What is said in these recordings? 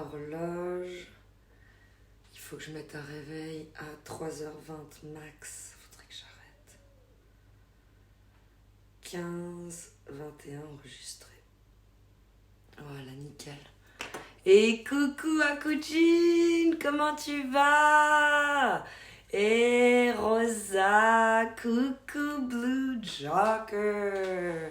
Horloge. Il faut que je mette un réveil à 3h20 max. Faudrait que j'arrête. 15h21 enregistré. Voilà, nickel. Et coucou Akuchin, comment tu vas? Et Rosa, coucou Blue Joker.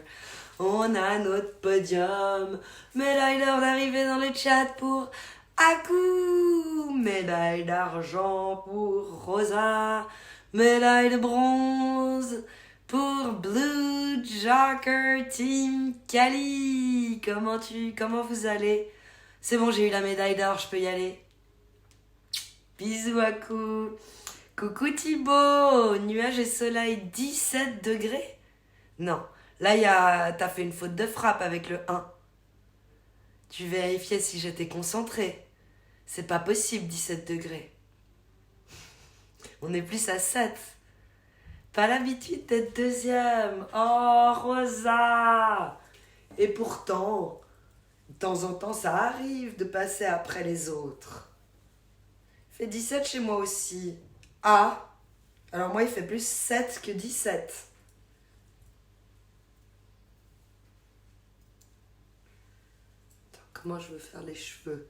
On a notre podium. Médaille d'or d'arrivée dans le chat pour Aku. Médaille d'argent pour Rosa. Médaille de bronze pour Blue Joker Team Kali. Comment vous allez? C'est bon, j'ai eu la médaille d'or, je peux y aller. Bisous Aku. Coucou Thibaut. Nuages et soleil, 17 degrés? Non. Là, t'as fait une faute de frappe avec le 1. Tu vérifiais si j'étais concentrée. C'est pas possible, 17 degrés. On est plus à 7. Pas l'habitude d'être deuxième. Oh, Rosa. Et pourtant, de temps en temps, ça arrive de passer après les autres. Il fait 17 chez moi aussi. Ah, alors moi, il fait plus 7 que 17. Comment je veux faire les cheveux?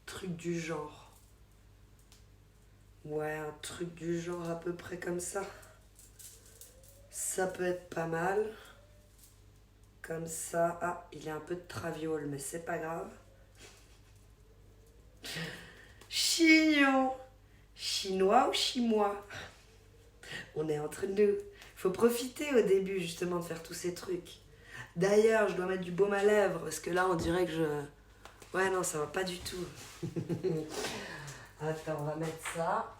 Truc du genre. Ouais, un truc du genre à peu près comme ça. Ça peut être pas mal. Comme ça. Ah, il y a un peu de traviole, mais c'est pas grave. Chignon. Chinois ou chinois? On est entre nous. Faut profiter au début justement de faire tous ces trucs. D'ailleurs, je dois mettre du baume à lèvres parce que là on dirait que je... Ouais non, ça va pas du tout. Attends, on va mettre ça.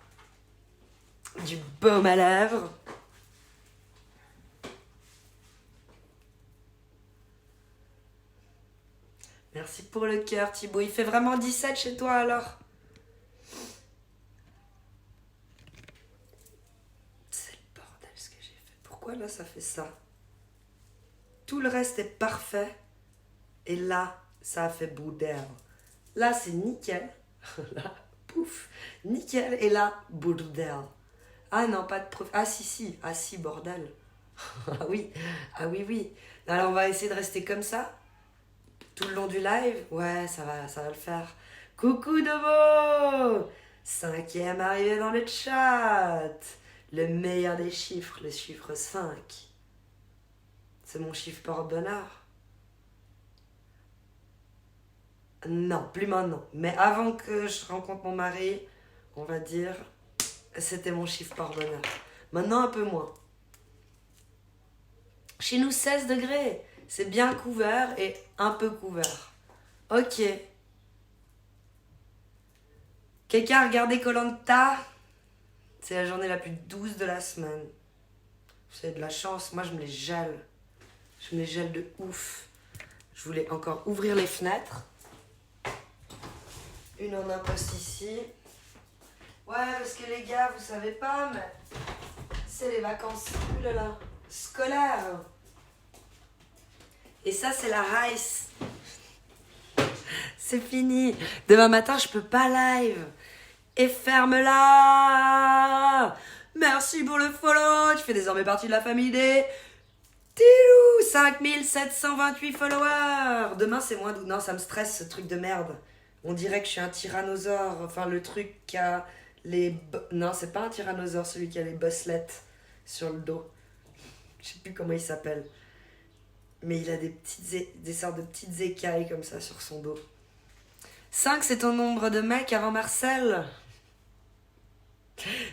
Du baume à lèvres. Merci pour le cœur Thibaut. Il fait vraiment 17 chez toi alors? Pourquoi là ça fait ça? Tout le reste est parfait. Et là, ça a fait bordel. Là, c'est nickel. Là, pouf, nickel. Et là, bordel. Ah non, pas de preuve. Ah si. Ah si, bordel. Ah oui, oui. Alors, on va essayer de rester comme ça. Tout le long du live. Ouais, ça va le faire. Coucou Domo. 5e arrivé dans le chat. Le meilleur des chiffres, le chiffre 5. C'est mon chiffre porte-bonheur. Non, plus maintenant. Mais avant que je rencontre mon mari, on va dire, c'était mon chiffre porte-bonheur. Maintenant, un peu moins. Chez nous, 16 degrés. C'est bien couvert et un peu couvert. Ok. Quelqu'un a regardé koh C'est la journée la plus douce de la semaine. Vous avez de la chance, moi je me les gèle. Je me les gèle de ouf. Je voulais encore ouvrir les fenêtres. Une en imposte ici. Ouais, parce que les gars, vous savez pas, mais c'est les vacances scolaires. Et ça, c'est la rice. C'est fini. Demain matin, je peux pas live. Et ferme-la. Merci pour le follow. Tu fais désormais partie de la famille des... 5728 followers. Demain, c'est moins... Non, ça me stresse, ce truc de merde. On dirait que je suis un tyrannosaure. Enfin, le truc qui a les... Non, c'est pas un tyrannosaure, celui qui a les bosselettes sur le dos. Je sais plus comment il s'appelle. Mais il a des sortes de petites écailles comme ça sur son dos. 5, c'est ton nombre de mecs avant Marcel.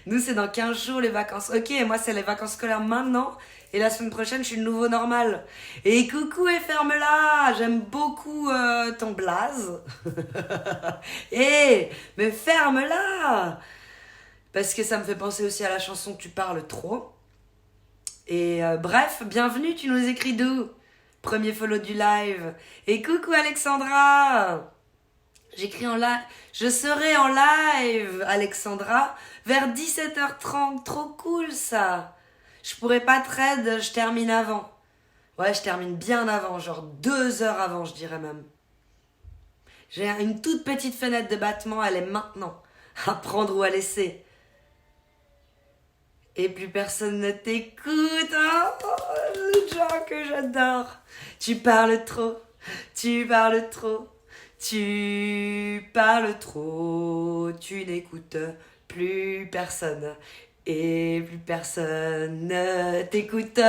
Nous, c'est dans 15 jours les vacances. Ok, moi, c'est les vacances scolaires maintenant. Et la semaine prochaine, je suis le nouveau normal. Et coucou et ferme-la. J'aime beaucoup ton blaze. Eh, mais ferme-la. Parce que ça me fait penser aussi à la chanson Tu parles trop. Et bref, bienvenue, tu nous écris d'où? Premier follow du live. Et coucou Alexandra. J'écris en live. Je serai en live, Alexandra, vers 17h30. Trop cool ça. Je pourrais pas trade, je termine avant. Ouais, je termine bien avant, genre 2 heures avant, je dirais même. J'ai une toute petite fenêtre de battement, elle est maintenant. À prendre ou à laisser. Et plus personne ne t'écoute. Oh, le genre que j'adore. Tu parles trop, tu parles trop. Tu parles trop, tu n'écoutes plus personne et plus personne ne t'écoute.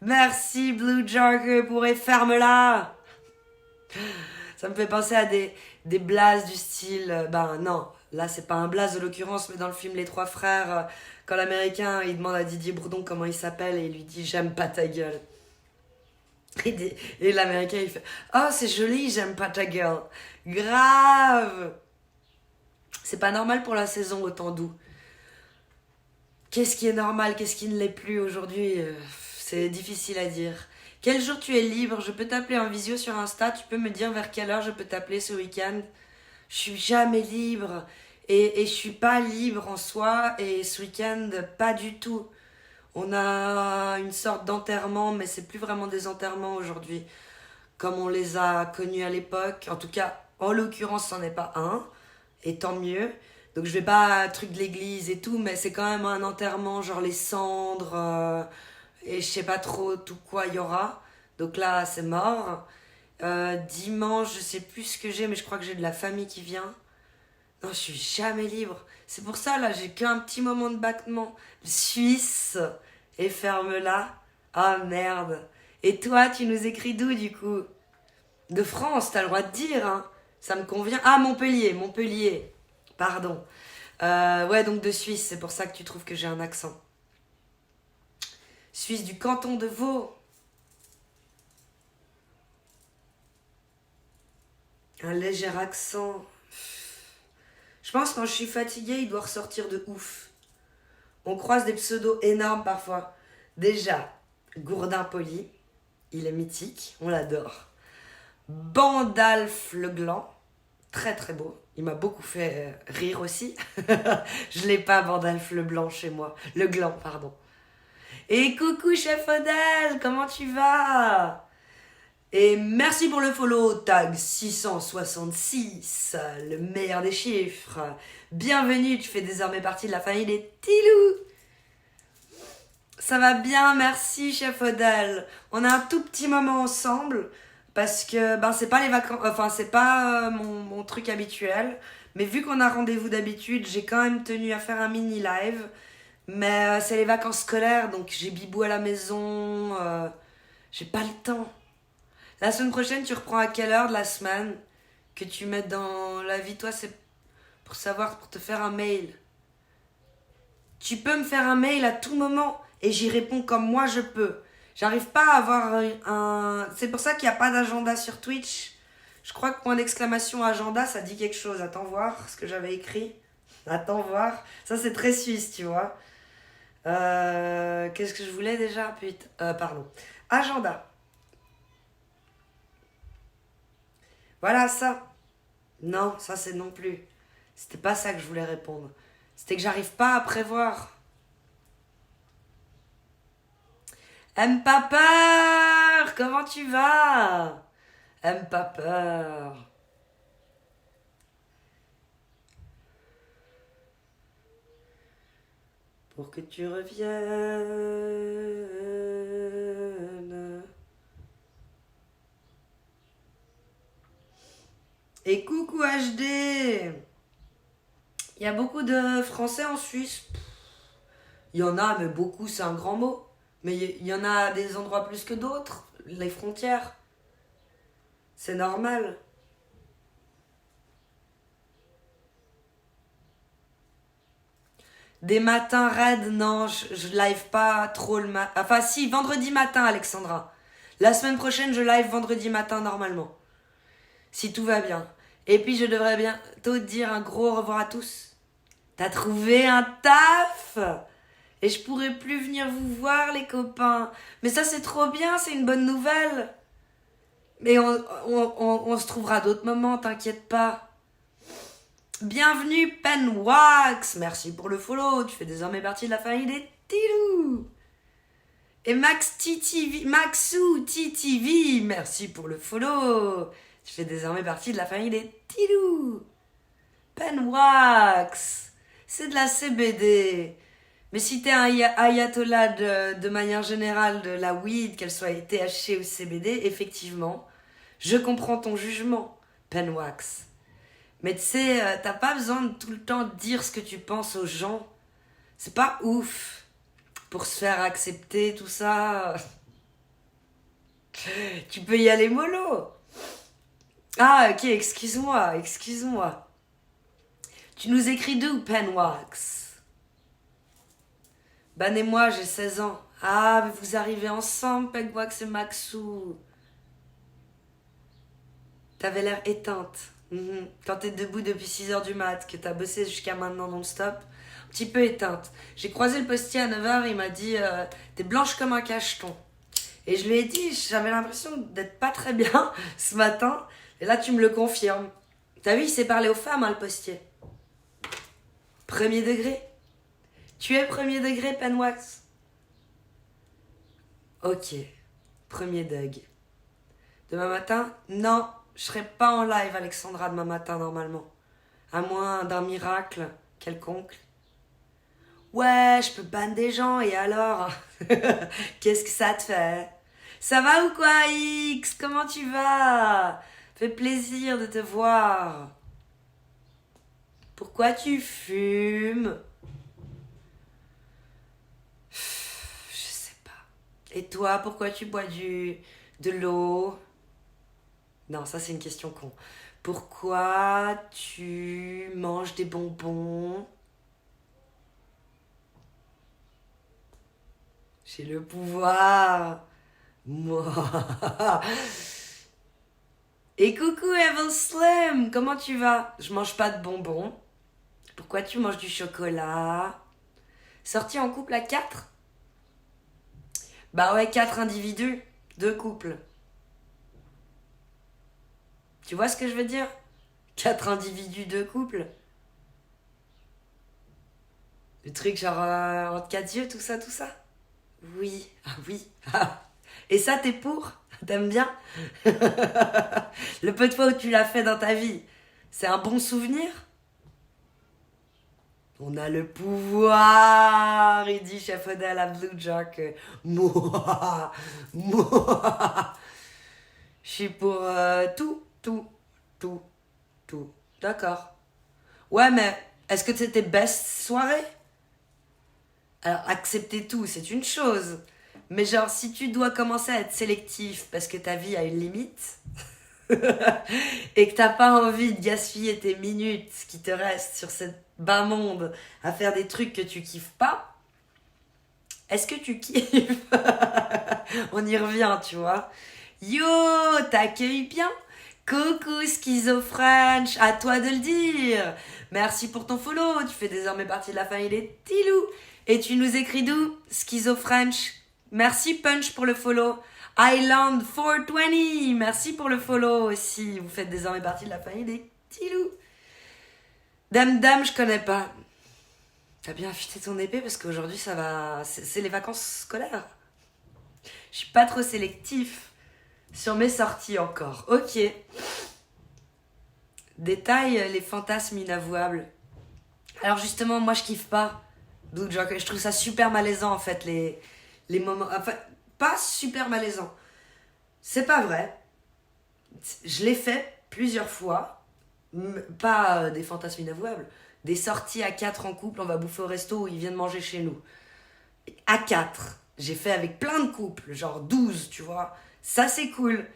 Merci Blue Jarker pour ferme-la. Ça me fait penser à des blazes du style, ben non, là c'est pas un blaze de l'occurrence, mais dans le film Les Trois Frères, quand l'américain il demande à Didier Bourdon comment il s'appelle et il lui dit j'aime pas ta gueule. Et l'américain il fait oh c'est joli j'aime pas ta gueule. Grave. C'est pas normal pour la saison autant doux. Qu'est-ce qui est normal, qu'est-ce qui ne l'est plus aujourd'hui? C'est difficile à dire. Quel jour tu es libre? Je peux t'appeler en visio sur Insta. Tu peux me dire vers quelle heure je peux t'appeler ce week-end? Je suis jamais libre. Et je suis pas libre en soi. Et ce week-end, pas du tout. On a une sorte d'enterrement, mais c'est plus vraiment des enterrements aujourd'hui, comme on les a connus à l'époque. En tout cas, en l'occurrence, c'en est pas un, et tant mieux. Donc je vais pas à truc de l'église et tout, mais c'est quand même un enterrement, genre les cendres, et je sais pas trop tout quoi il y aura. Donc là, c'est mort. Dimanche, je sais plus ce que j'ai, mais je crois que j'ai de la famille qui vient. Non, je suis jamais libre. C'est pour ça, là, j'ai qu'un petit moment de battement. Suisse, et ferme-la. Ah, merde. Et toi, tu nous écris d'où, du coup? De France, t'as le droit de dire, hein. Ça me convient. Ah, Montpellier, Montpellier. Pardon. Ouais, donc de Suisse, c'est pour ça que tu trouves que j'ai un accent. Suisse du canton de Vaud. Un léger accent. Je pense que quand je suis fatiguée, il doit ressortir de ouf. On croise des pseudos énormes parfois. Déjà, Gourdin Poli, il est mythique, on l'adore. Bandalf le Gland, très très beau. Il m'a beaucoup fait rire aussi. Je l'ai pas, Bandalf le Blanc chez moi. Le Gland, pardon. Et coucou chef Odell, comment tu vas? Et merci pour le follow, tag 666, le meilleur des chiffres. Bienvenue, tu fais désormais partie de la famille des Tilous. Ça va bien, merci chef Odell. On a un tout petit moment ensemble parce que ben c'est pas les vacances, enfin c'est pas mon truc habituel. Mais vu qu'on a rendez-vous d'habitude, j'ai quand même tenu à faire un mini live. Mais c'est les vacances scolaires, donc j'ai Bibou à la maison, j'ai pas le temps. La semaine prochaine, tu reprends à quelle heure de la semaine que tu mets dans la vie? Toi, c'est pour savoir, pour te faire un mail. Tu peux me faire un mail à tout moment et j'y réponds comme moi je peux. J'arrive pas à avoir un... C'est pour ça qu'il n'y a pas d'agenda sur Twitch. Je crois que point d'exclamation agenda, ça dit quelque chose. Attends voir ce que j'avais écrit. Attends voir. Ça, c'est très suisse, tu vois. Qu'est-ce que je voulais déjà? Putain. Pardon. Agenda. Voilà ça. Non, ça c'est non plus. C'était pas ça que je voulais répondre. C'était que j'arrive pas à prévoir. Aime pas peur. Comment tu vas? Aime pas peur. Pour que tu reviennes. Et coucou HD. Il y a beaucoup de Français en Suisse. Il y en a, mais beaucoup, c'est un grand mot. Mais il y en a des endroits plus que d'autres. Les frontières. C'est normal. Des matins raides, non, je live pas trop le matin. Enfin si, vendredi matin, Alexandra. La semaine prochaine, je live vendredi matin normalement. Si tout va bien. Et puis je devrais bientôt te dire un gros au revoir à tous. T'as trouvé un taf et je pourrai plus venir vous voir les copains. Mais ça c'est trop bien, c'est une bonne nouvelle. Mais on se trouvera d'autres moments, t'inquiète pas. Bienvenue Penwax, merci pour le follow, tu fais désormais partie de la famille des Tilou. Et Maxou TTV, merci pour le follow, tu fais désormais partie de la famille des Tilou. Penwax, c'est de la CBD. Mais si t'es un ayatollah de manière générale de la weed, qu'elle soit THC ou CBD, effectivement, je comprends ton jugement, Penwax. Mais tu sais, t'as pas besoin de tout le temps dire ce que tu penses aux gens. C'est pas ouf. Pour se faire accepter, tout ça. Tu peux y aller mollo. Ah, ok, excuse-moi. Tu nous écris d'où, Penwax? Ban et moi, j'ai 16 ans. Ah, mais vous arrivez ensemble, Penwax et Maxou. T'avais l'air éteinte. Quand t'es debout depuis 6h du mat, que t'as bossé jusqu'à maintenant non-stop, un petit peu éteinte. J'ai croisé le postier à 9h, il m'a dit t'es blanche comme un cacheton. Et je lui ai dit, j'avais l'impression d'être pas très bien ce matin. Et là, tu me le confirmes. T'as vu, il s'est parlé aux femmes, hein, le postier. Premier degré. Tu es premier degré, Penwax? Ok. Premier deg. Demain matin? Non. Je serai pas en live, Alexandra, demain matin, normalement. À moins d'un miracle quelconque. Ouais, je peux ban des gens, et alors? Qu'est-ce que ça te fait? Ça va ou quoi, X? Comment tu vas? Fait plaisir de te voir. Pourquoi tu fumes? Je sais pas. Et toi, pourquoi tu bois de l'eau? Non, ça c'est une question con. Pourquoi tu manges des bonbons? J'ai le pouvoir. Moi. Et coucou Evil Slim, comment tu vas? Je mange pas de bonbons. Pourquoi tu manges du chocolat? Sorti en couple à 4? Bah ouais, 4 individus, 2 couples. Tu vois ce que je veux dire? 4 individus, 2 couples. Le truc genre entre 4 yeux, tout ça. Oui, ah oui. Et ça, t'es pour? T'aimes bien? Le peu de fois où tu l'as fait dans ta vie, c'est un bon souvenir? On a le pouvoir, il dit chef à la Blue Jack. Moi. Je suis pour tout. D'accord. Ouais, mais est-ce que c'était best soirée? Alors, accepter tout, c'est une chose. Mais genre, si tu dois commencer à être sélectif parce que ta vie a une limite et que t'as pas envie de gaspiller tes minutes qui te restent sur ce bas monde à faire des trucs que tu kiffes pas, est-ce que tu kiffes? On y revient, tu vois. Yo, t'accueilles bien? Coucou Schizofrench, à toi de le dire. Merci pour ton follow, tu fais désormais partie de la famille des Tilou. Et tu nous écris d'où? Schizofrench. Merci Punch pour le follow. Island 420, merci pour le follow aussi. Vous faites désormais partie de la famille des Tilou. Dame, je connais pas. T'as bien affûté ton épée parce qu'aujourd'hui ça va... C'est les vacances scolaires. Je suis pas trop sélectif sur mes sorties encore. Ok. Détail, les fantasmes inavouables. Alors justement, moi je kiffe pas. Donc je trouve ça super malaisant en fait, les moments... Enfin, pas super malaisant. C'est pas vrai. Je l'ai fait plusieurs fois. Pas des fantasmes inavouables. Des sorties à 4 en couple, on va bouffer au resto où ils viennent manger chez nous. À 4. J'ai fait avec plein de couples, genre 12, tu vois. Ça, c'est cool.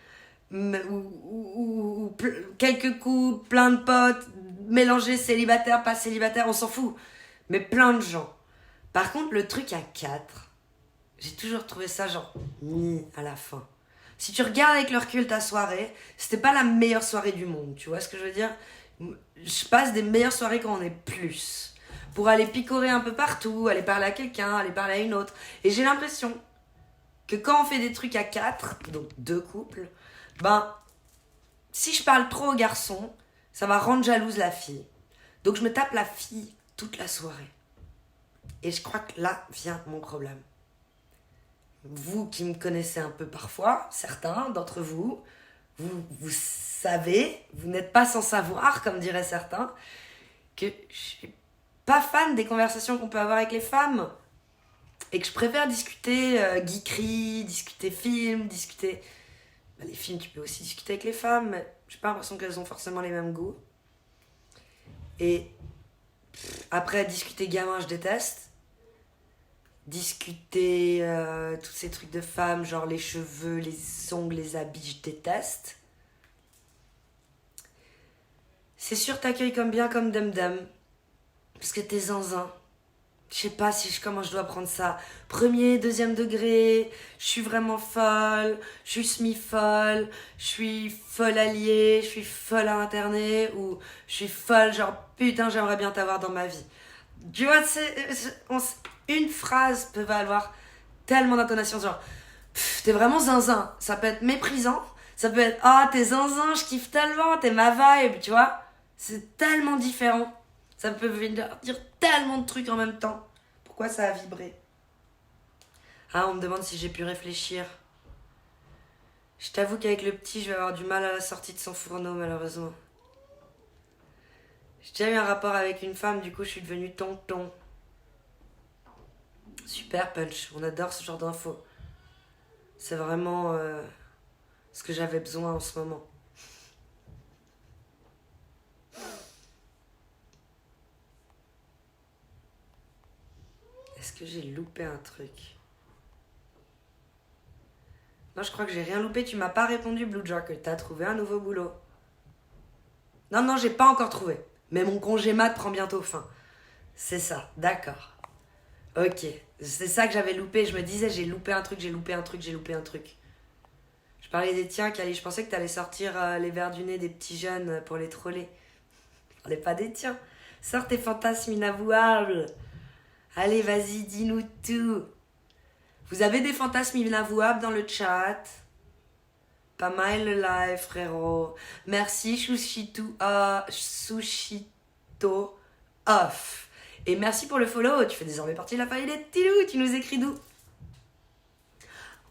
Ou quelques couples, plein de potes, mélangés célibataires, pas célibataires, on s'en fout. Mais plein de gens. Par contre, le truc à 4, j'ai toujours trouvé ça genre ni à la fin. Si tu regardes avec le recul ta soirée, c'était pas la meilleure soirée du monde, tu vois ce que je veux dire? Je passe des meilleures soirées quand on est plus. Pour aller picorer un peu partout, aller parler à quelqu'un, aller parler à une autre. Et j'ai l'impression que quand on fait des trucs à 4, donc 2 couples, ben, si je parle trop au garçon, ça va rendre jalouse la fille. Donc je me tape la fille toute la soirée. Et je crois que là vient mon problème. Vous qui me connaissez un peu parfois, certains d'entre vous, vous savez, vous n'êtes pas sans savoir, comme diraient certains, que je suis pas fan des conversations qu'on peut avoir avec les femmes. Et que je préfère discuter geekerie, discuter films, discuter... Ben, les films, tu peux aussi discuter avec les femmes, mais j'ai pas l'impression qu'elles ont forcément les mêmes goûts. Et après, discuter gamin, je déteste. Discuter tous ces trucs de femmes, genre les cheveux, les ongles, les habits, je déteste. C'est sûr, t'accueilles comme bien comme Dum Dum. Parce que t'es zinzin. Je sais pas comment je dois prendre ça. Premier, deuxième degré, je suis vraiment folle, je suis semi-folle, je suis folle alliée, je suis folle à interner, ou je suis folle, genre putain, j'aimerais bien t'avoir dans ma vie. Tu vois, une phrase peut avoir tellement d'intonation, genre t'es vraiment zinzin. Ça peut être méprisant, ça peut être ah, t'es zinzin, je kiffe tellement, t'es ma vibe, tu vois. C'est tellement différent. Ça peut dire tellement de trucs en même temps. Pourquoi ça a vibré? Ah, on me demande si j'ai pu réfléchir. Je t'avoue qu'avec le petit, je vais avoir du mal à la sortie de son fourneau, malheureusement. J'ai déjà eu un rapport avec une femme, du coup, je suis devenue tonton. Super punch, on adore ce genre d'infos. C'est vraiment ce que j'avais besoin en ce moment. Est-ce que j'ai loupé un truc? Non, je crois que j'ai rien loupé. Tu m'as pas répondu, Blue Joker. T'as trouvé un nouveau boulot? Non, j'ai pas encore trouvé. Mais mon congé mat prend bientôt fin. C'est ça, d'accord. Ok, c'est ça que j'avais loupé. Je me disais, j'ai loupé un truc. Je parlais des tiens, Kali. Je pensais que t'allais sortir les verres du nez des petits jeunes pour les troller. Je parlais pas des tiens. Sors tes fantasmes inavouables. Allez, vas-y, dis-nous tout. Vous avez des fantasmes inavouables dans le chat? Pas mal le live, frérot. Merci, Sushito Off. Et merci pour le follow. Tu fais désormais partie de la famille des Tilou. Tu nous écris d'où?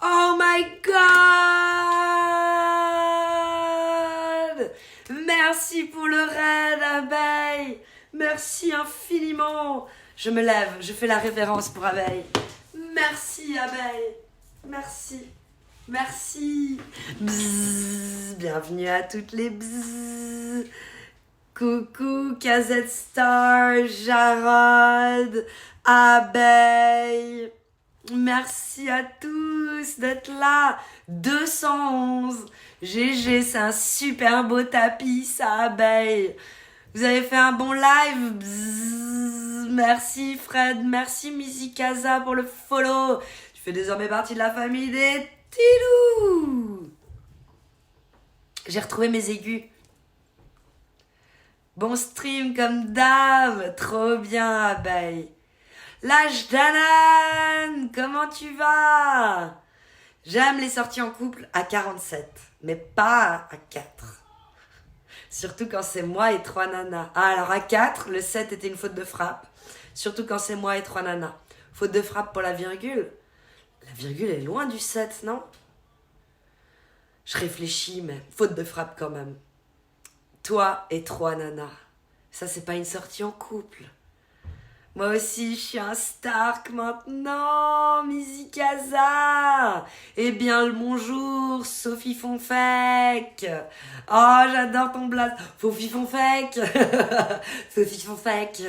Oh my god! Merci pour le raid, abeille. Merci infiniment. Je me lève, je fais la révérence pour abeille. Merci, abeille. Merci. Bzzz, bienvenue à toutes les bzzz. Coucou, KZ Star, Jarod, abeille. Merci à tous d'être là. 211. GG, c'est un super beau tapis, ça, abeille. Vous avez fait un bon live. Bzzz. Merci Fred, merci Missy Kaza pour le follow. Tu fais désormais partie de la famille des Tilou. J'ai retrouvé mes aigus. Bon stream comme d'hab. Trop bien, abeille. Lâche Danan, comment tu vas? J'aime les sorties en couple à 47, mais pas à 4. Surtout quand c'est moi et 3 nanas. Ah, alors à 4, le 7 était une faute de frappe. Surtout quand c'est moi et 3 nanas. Faute de frappe pour la virgule. La virgule est loin du 7, non? Je réfléchis, mais faute de frappe quand même. Toi et 3 nanas. Ça, c'est pas une sortie en couple. Moi aussi, je suis un Stark maintenant, Missy Kaza. Eh bien, le bonjour, Sophie Fonfec. Oh, j'adore ton blaze. Sophie Fonfec. Sophie Fonfec.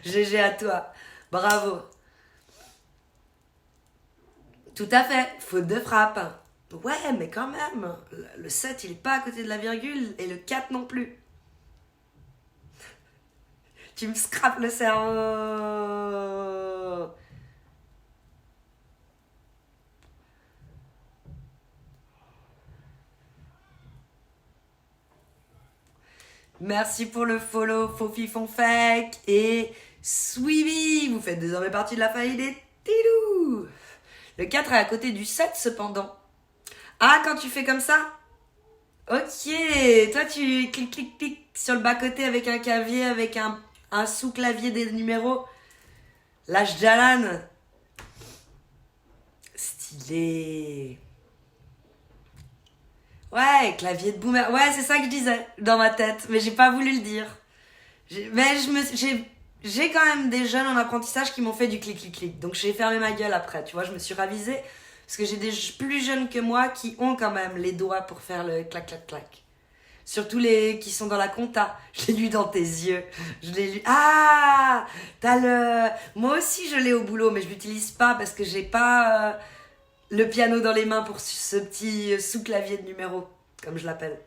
GG à toi. Bravo. Tout à fait, faute de frappe. Ouais, mais quand même, le 7, il est pas à côté de la virgule et le 4 non plus. Tu me scrapes le cerveau. Merci pour le follow, Fofifon Fake et Sweetie. Vous faites désormais partie de la famille des Tilou. Le 4 est à côté du 7 cependant. Ah, quand tu fais comme ça? Ok, toi tu cliques sur le bas-côté avec un clavier, avec un sous-clavier des numéros. Lâche Jalan. Stylé. Ouais, clavier de boomer. Ouais, c'est ça que je disais dans ma tête, mais j'ai pas voulu le dire. J'ai quand même des jeunes en apprentissage qui m'ont fait du clic. Donc j'ai fermé ma gueule après, tu vois, je me suis ravisée. Parce que j'ai des plus jeunes que moi qui ont quand même les doigts pour faire le clac. Surtout les qui sont dans la compta. Je l'ai lu dans tes yeux. Je l'ai lu. Ah, t'as le... Moi aussi je l'ai au boulot, mais je l'utilise pas parce que j'ai pas le piano dans les mains pour ce petit sous-clavier de numéro, comme je l'appelle.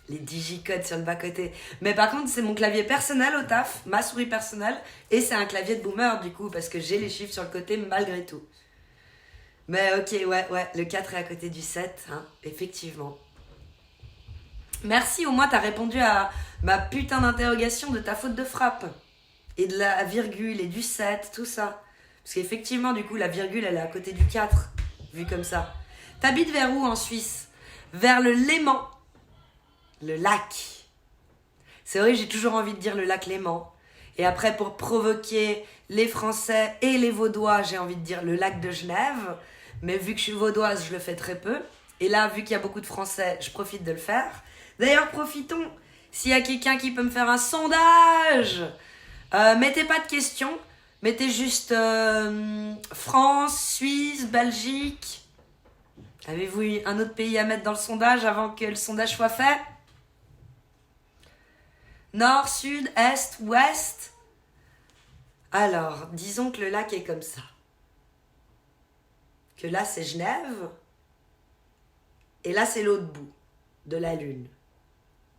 Les digicodes sur le bas-côté. Mais par contre, c'est mon clavier personnel au taf, ma souris personnelle, et c'est un clavier de boomer du coup, parce que j'ai les chiffres sur le côté malgré tout. Mais ok, ouais, le 4 est à côté du 7, hein, effectivement. Merci, au moins t'as répondu à ma putain d'interrogation de ta faute de frappe. Et de la virgule, et du 7, tout ça. Parce qu'effectivement, du coup, la virgule, elle est à côté du 4, vu comme ça. T'habites vers où en Suisse? Vers le Léman. Le lac. C'est vrai, j'ai toujours envie de dire le lac Léman. Et après, pour provoquer les Français et les Vaudois, j'ai envie de dire le lac de Genève. Mais vu que je suis vaudoise, je le fais très peu. Et là, vu qu'il y a beaucoup de Français, je profite de le faire. D'ailleurs, profitons. S'il y a quelqu'un qui peut me faire un sondage, mettez pas de questions. Mettez juste France, Suisse, Belgique. Avez-vous un autre pays à mettre dans le sondage avant que le sondage soit fait? Nord, sud, est, ouest. Alors, disons que le lac est comme ça. Que là, c'est Genève. Et là, c'est l'autre bout de la Lune.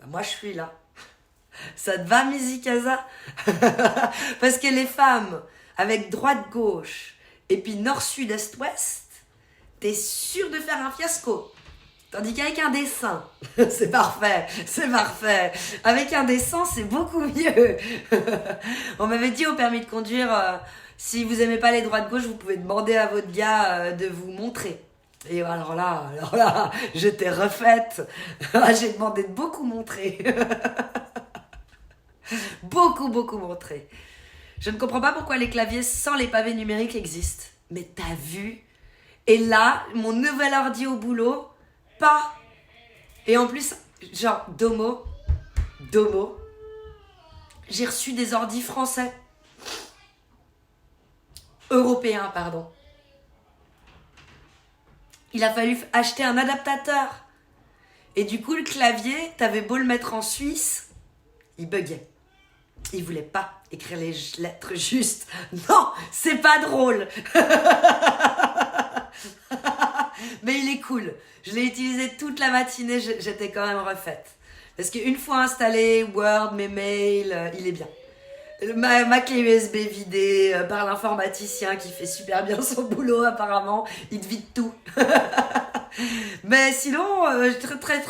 Ben, moi, je suis là. Ça te va, Missy Casa? Parce que les femmes, avec droite-gauche, et puis nord, sud, est, ouest, t'es sûr de faire un fiasco. Tandis qu'avec un dessin, c'est parfait. Avec un dessin, c'est beaucoup mieux. On m'avait dit au permis de conduire, si vous aimez pas les droites-gauche, vous pouvez demander à votre gars de vous montrer. Et alors là, je t'ai refaite. J'ai demandé de beaucoup montrer. beaucoup montrer. Je ne comprends pas pourquoi les claviers sans les pavés numériques existent. Mais t'as vu? Et là, mon nouvel ordi au boulot, pas. Et en plus, genre, Domo, j'ai reçu des ordis français. Européens, pardon. Il a fallu acheter un adaptateur. Et du coup, le clavier, t'avais beau le mettre en Suisse, il buguait. Il voulait pas écrire les lettres justes. Non, c'est pas drôle. Mais il est cool. Je l'ai utilisé toute la matinée, j'étais quand même refaite. Parce qu'une fois installé, Word, mes mails, il est bien. Ma clé USB vidée par l'informaticien qui fait super bien son boulot apparemment, il te vide tout. Mais sinon, je suis très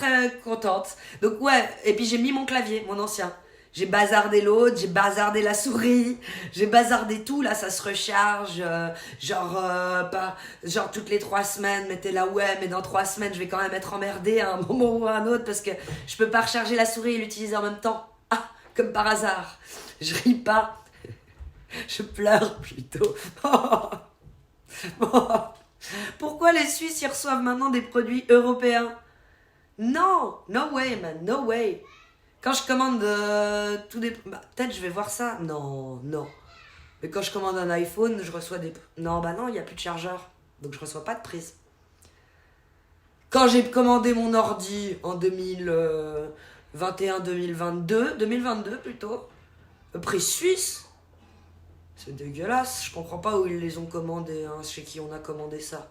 contente. Donc ouais, et puis j'ai mis mon clavier, mon ancien. J'ai bazardé l'autre, j'ai bazardé la souris, j'ai bazardé tout, là ça se recharge, genre toutes les 3 semaines, mais t'es là, ouais, mais dans 3 semaines je vais quand même être emmerdée à un moment ou à un autre parce que je peux pas recharger la souris et l'utiliser en même temps. Ah, comme par hasard. Je ris pas, je pleure plutôt. Pourquoi les Suisses y reçoivent maintenant des produits européens? Non, no way man, no way. Quand je commande tout des... peut-être je vais voir ça. Non. Mais quand je commande un iPhone, je reçois des... Non, il n'y a plus de chargeur. Donc je reçois pas de prise. Quand j'ai commandé mon ordi en 2022 plutôt, prix suisse, c'est dégueulasse. Je comprends pas où ils les ont commandés, hein, chez qui on a commandé ça.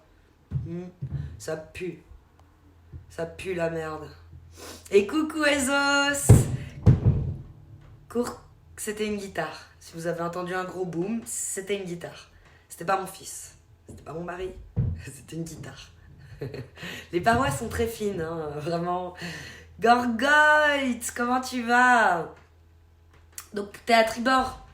Ça pue. Ça pue la merde. Et coucou Ezos. que c'était une guitare. Si vous avez entendu un gros boom, c'était une guitare. C'était pas mon fils, c'était pas mon mari, c'était une guitare. Les parois sont très fines, hein, vraiment. Gorgoïte, comment tu vas? Donc t'es à tribord.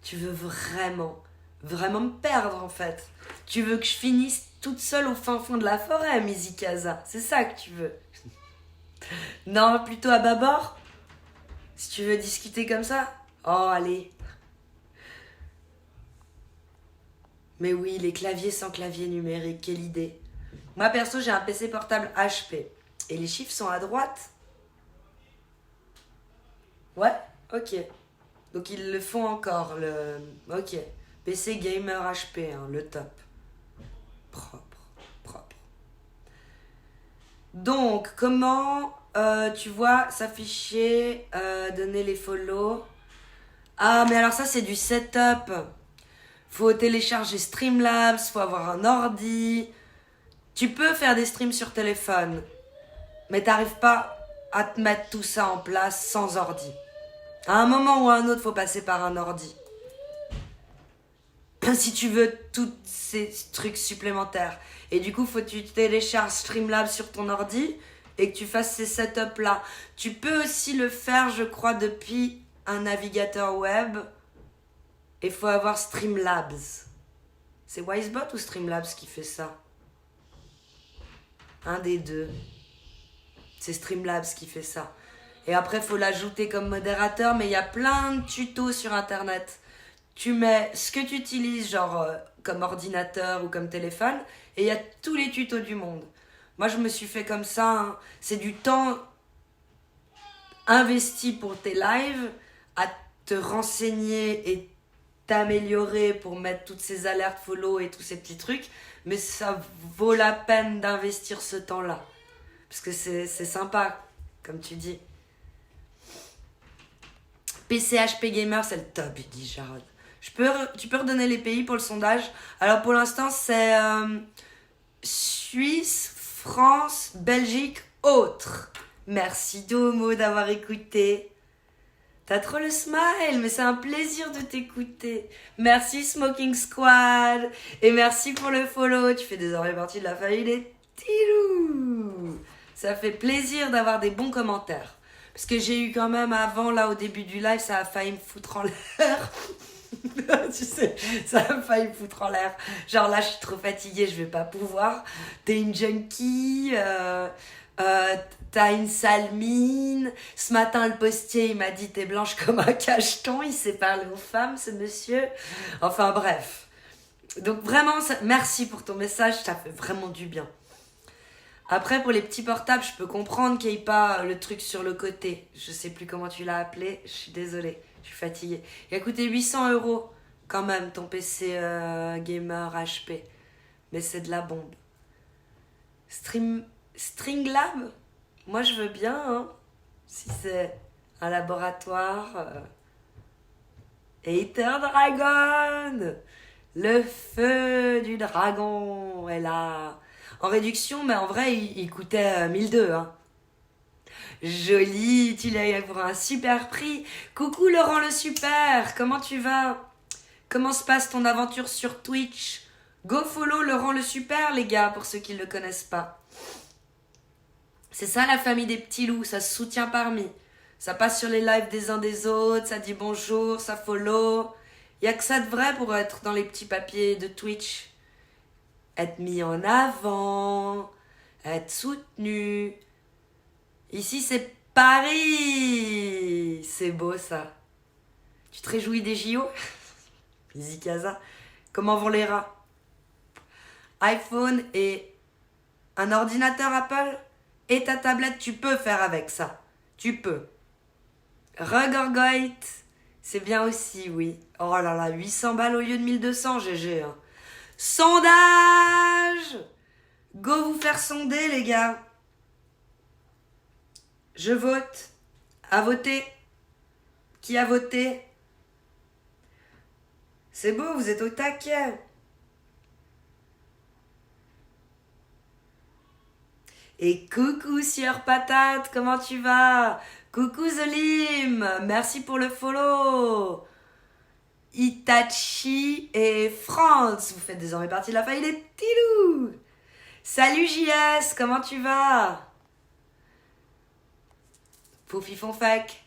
Tu veux vraiment, vraiment me perdre en fait. Tu veux que je finisse toute seule au fin fond de la forêt, Mizikaza. C'est ça que tu veux. Non, plutôt à bâbord. Si tu veux discuter comme ça. Oh, allez. Mais oui, les claviers sans clavier numérique, quelle idée. Moi, perso, j'ai un PC portable HP. Et les chiffres sont à droite. Ouais, ok. Donc, ils le font encore, le... Ok. PC gamer HP, hein, le top. Propre, propre. Donc, comment, tu vois, s'afficher, donner les follow. Ah, mais alors ça, c'est du setup. Faut télécharger Streamlabs, faut avoir un ordi. Tu peux faire des streams sur téléphone, mais t'arrives pas à te mettre tout ça en place sans ordi. À un moment ou à un autre, faut passer par un ordi. Si tu veux tous ces trucs supplémentaires. Et du coup, faut que tu télécharges Streamlabs sur ton ordi et que tu fasses ces setups là. Tu peux aussi le faire, je crois, depuis un navigateur web. Et faut avoir Streamlabs. C'est Wisebot ou Streamlabs qui fait ça? Un des deux. C'est Streamlabs qui fait ça. Et après, faut l'ajouter comme modérateur, mais il y a plein de tutos sur Internet. Tu mets ce que tu utilises, genre comme ordinateur ou comme téléphone, et il y a tous les tutos du monde. Moi, je me suis fait comme ça. Hein. C'est du temps investi pour tes lives, à te renseigner et t'améliorer pour mettre toutes ces alertes follow et tous ces petits trucs, mais ça vaut la peine d'investir ce temps-là. Parce que c'est sympa, comme tu dis. PC HP Gamer, c'est le top, dit Jarod. Tu peux redonner les pays pour le sondage. Alors pour l'instant, c'est Suisse, France, Belgique, autres. Merci Domo d'avoir écouté. T'as trop le smile, mais c'est un plaisir de t'écouter. Merci Smoking Squad. Et merci pour le follow. Tu fais désormais partie de la famille des Tilou. Ça fait plaisir d'avoir des bons commentaires. Parce que j'ai eu quand même avant, là, au début du live, ça a failli me foutre en l'air. Tu sais, ça a failli me foutre en l'air. Genre là, je suis trop fatiguée, je vais pas pouvoir. T'es une junkie, t'as une sale mine. Ce matin, le postier, il m'a dit t'es blanche comme un cacheton. Il sait parler aux femmes, ce monsieur. Enfin bref. Donc vraiment, merci pour ton message, ça fait vraiment du bien. Après, pour les petits portables, je peux comprendre qu'il n'y ait pas le truc sur le côté. Je sais plus comment tu l'as appelé. Je suis désolée, je suis fatiguée. Il a coûté 800 € quand même, ton PC gamer HP. Mais c'est de la bombe. Stringlab, moi je veux bien, hein. Si c'est un laboratoire. Ether Dragon, le feu du dragon est là. En réduction, mais en vrai, il coûtait 1002. Hein. Joli, tu l'as eu pour un super prix. Coucou Laurent le super, comment tu vas? Comment se passe ton aventure sur Twitch? Go follow Laurent le super, les gars, pour ceux qui ne le connaissent pas. C'est ça la famille des petits loups, ça se soutient parmi. Ça passe sur les lives des uns des autres, ça dit bonjour, ça follow. Il n'y a que ça de vrai pour être dans les petits papiers de Twitch. Être mis en avant, être soutenu. Ici, c'est Paris. C'est beau, ça. Tu te réjouis des JO? Mizikaza. Comment vont les rats? iPhone et un ordinateur Apple et ta tablette, tu peux faire avec ça. Tu peux. Regorgoite, c'est bien aussi, oui. Oh là là, 800 balles au lieu de 1200, GG. Hein. Sondage! Go vous faire sonder, les gars. Je vote. À voter. Qui a voté? C'est beau, vous êtes au taquet. Et coucou Sieur Patate, comment tu vas? Coucou Zolim, merci pour le follow. Itachi et France, vous faites désormais partie de la famille des Tilou. Salut JS, comment tu vas? Foufifon fac.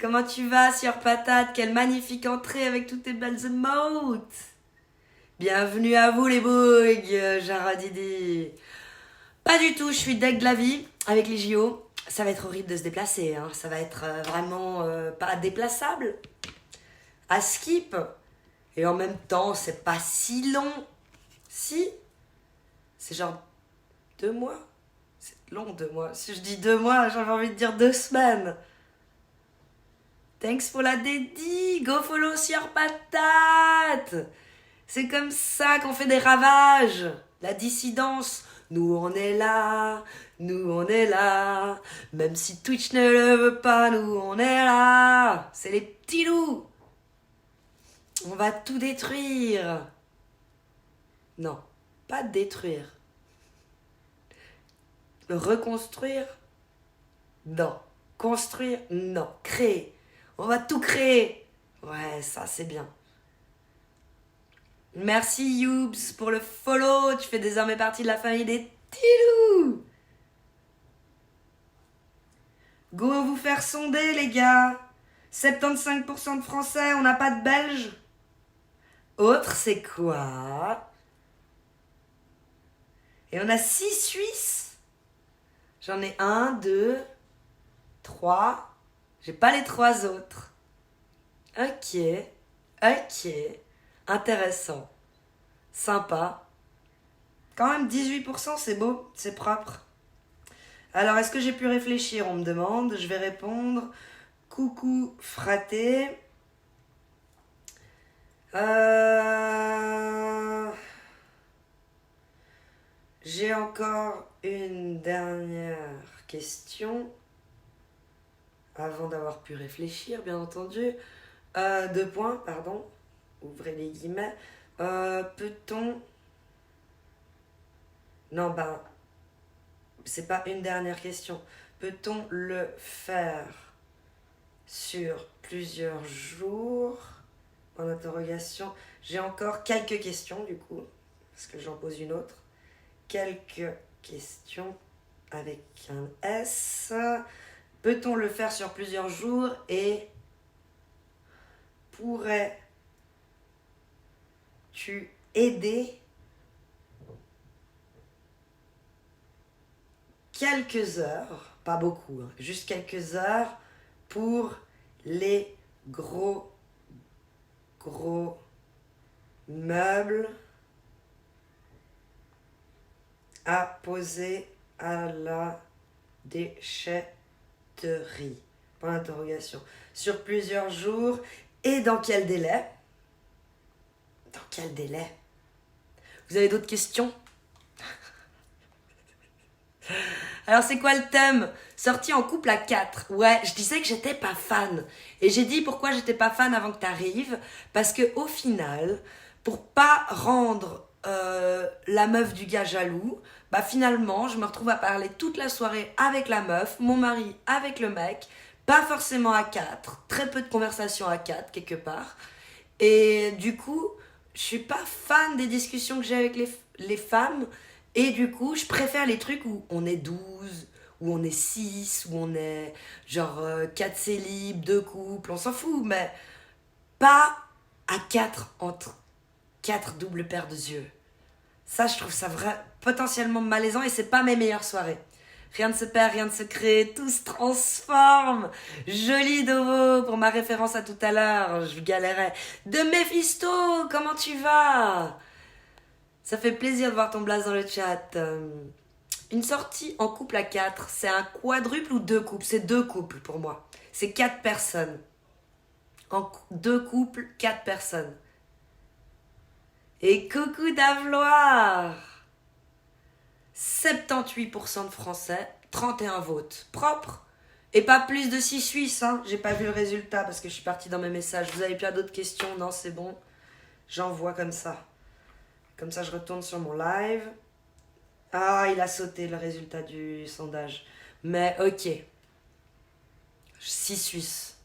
Comment tu vas, Sieur Patate? Quelle magnifique entrée avec toutes tes belles emotes. Bienvenue à vous les bougs, Jaradidi. Pas du tout, je suis deg de la vie avec les JO. Ça va être horrible de se déplacer, hein. Ça va être vraiment pas déplaçable. À skip. Et en même temps, c'est pas si long. Si. C'est genre 2 mois. C'est long 2 mois. Si je dis 2 mois, j'avais envie de dire 2 semaines. Thanks pour la dédie. Go follow sur Patate. C'est comme ça qu'on fait des ravages. La dissidence. Nous on est là. Nous on est là. Même si Twitch ne le veut pas, nous on est là. C'est les petits loups. On va tout détruire. Non, pas détruire. Reconstruire? Non. Construire? Non. Créer. On va tout créer. Ouais, ça c'est bien. Merci Youbs pour le follow. Tu fais désormais partie de la famille des Tilou. Go vous faire sonder les gars. 75% de Français, on n'a pas de Belges. Autre c'est quoi? Et on a 6 Suisses. J'en ai 1, 2, 3. J'ai pas les 3 autres. Ok. Intéressant. Sympa. Quand même 18%, c'est beau, c'est propre. Alors, est-ce que j'ai pu réfléchir? On me demande. Je vais répondre. Coucou, fraté. J'ai encore une dernière question. Avant d'avoir pu réfléchir, bien entendu. 2 points, pardon. Ouvrez les guillemets. Peut-on... Non, ben... C'est pas une dernière question. Peut-on le faire sur plusieurs jours? En interrogation. J'ai encore quelques questions, du coup. Parce que j'en pose une autre. Quelques questions avec un S. Peut-on le faire sur plusieurs jours et pourrais-tu aider quelques heures, pas beaucoup, hein, juste quelques heures pour les gros meubles à poser à la déchetterie? Point d'interrogation. Sur plusieurs jours et dans quel délai? Dans quel délai? Vous avez d'autres questions? Alors c'est quoi le thème? Sortie en couple à 4. Ouais, je disais que j'étais pas fan. Et j'ai dit pourquoi j'étais pas fan avant que t'arrives. Parce que au final, pour pas rendre la meuf du gars jaloux, bah finalement je me retrouve à parler toute la soirée avec la meuf, mon mari avec le mec, pas forcément à 4, très peu de conversations à 4 quelque part. Et du coup, je suis pas fan des discussions que j'ai avec les femmes. Et du coup, je préfère les trucs où on est 12, où on est 6, où on est genre 4 célibes, 2 couples, on s'en fout, mais pas à 4 entre 4 doubles paires de yeux. Ça, je trouve ça potentiellement malaisant et c'est pas mes meilleures soirées. Rien ne se perd, rien ne se crée, tout se transforme. Joli Doro pour ma référence à tout à l'heure, je galérais. De Mephisto, comment tu vas? Ça fait plaisir de voir ton blaze dans le chat. Une sortie en couple à 4, c'est un quadruple ou 2 couples? C'est 2 couples pour moi. C'est 4 personnes. 2 couples, 4 personnes. Et coucou d'Avloir! 78% de Français, 31 votes. Propre. Et pas plus de 6 Suisses, hein. J'ai pas vu le résultat parce que je suis partie dans mes messages. Vous avez plein d'autres questions? Non, c'est bon. J'envoie comme ça. Comme ça, je retourne sur mon live. Ah, il a sauté le résultat du sondage. Mais ok. 6 Suisses.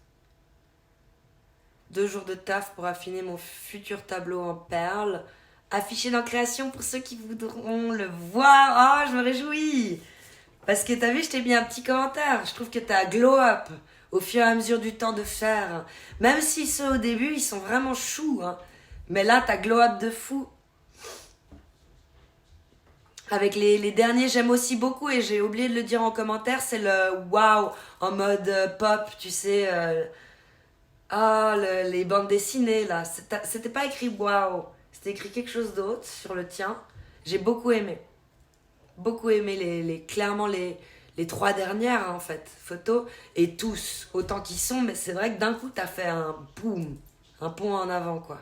2 jours de taf pour affiner mon futur tableau en perles. Affiché dans Création pour ceux qui voudront le voir. Oh, je me réjouis. Parce que t'as vu, je t'ai mis un petit commentaire. Je trouve que t'as glow up au fur et à mesure du temps de faire. Même si ceux au début, ils sont vraiment choux. Hein. Mais là, t'as glow up de fou. Avec les derniers, j'aime aussi beaucoup, et j'ai oublié de le dire en commentaire, c'est le wow en mode pop, tu sais. Les bandes dessinées, là. C'était pas écrit wow, c'était écrit quelque chose d'autre sur le tien. J'ai beaucoup aimé. Beaucoup aimé clairement les 3 dernières, hein, en fait, photos. Et tous, autant qu'ils sont, mais c'est vrai que d'un coup, t'as fait un boom, un pont en avant, quoi.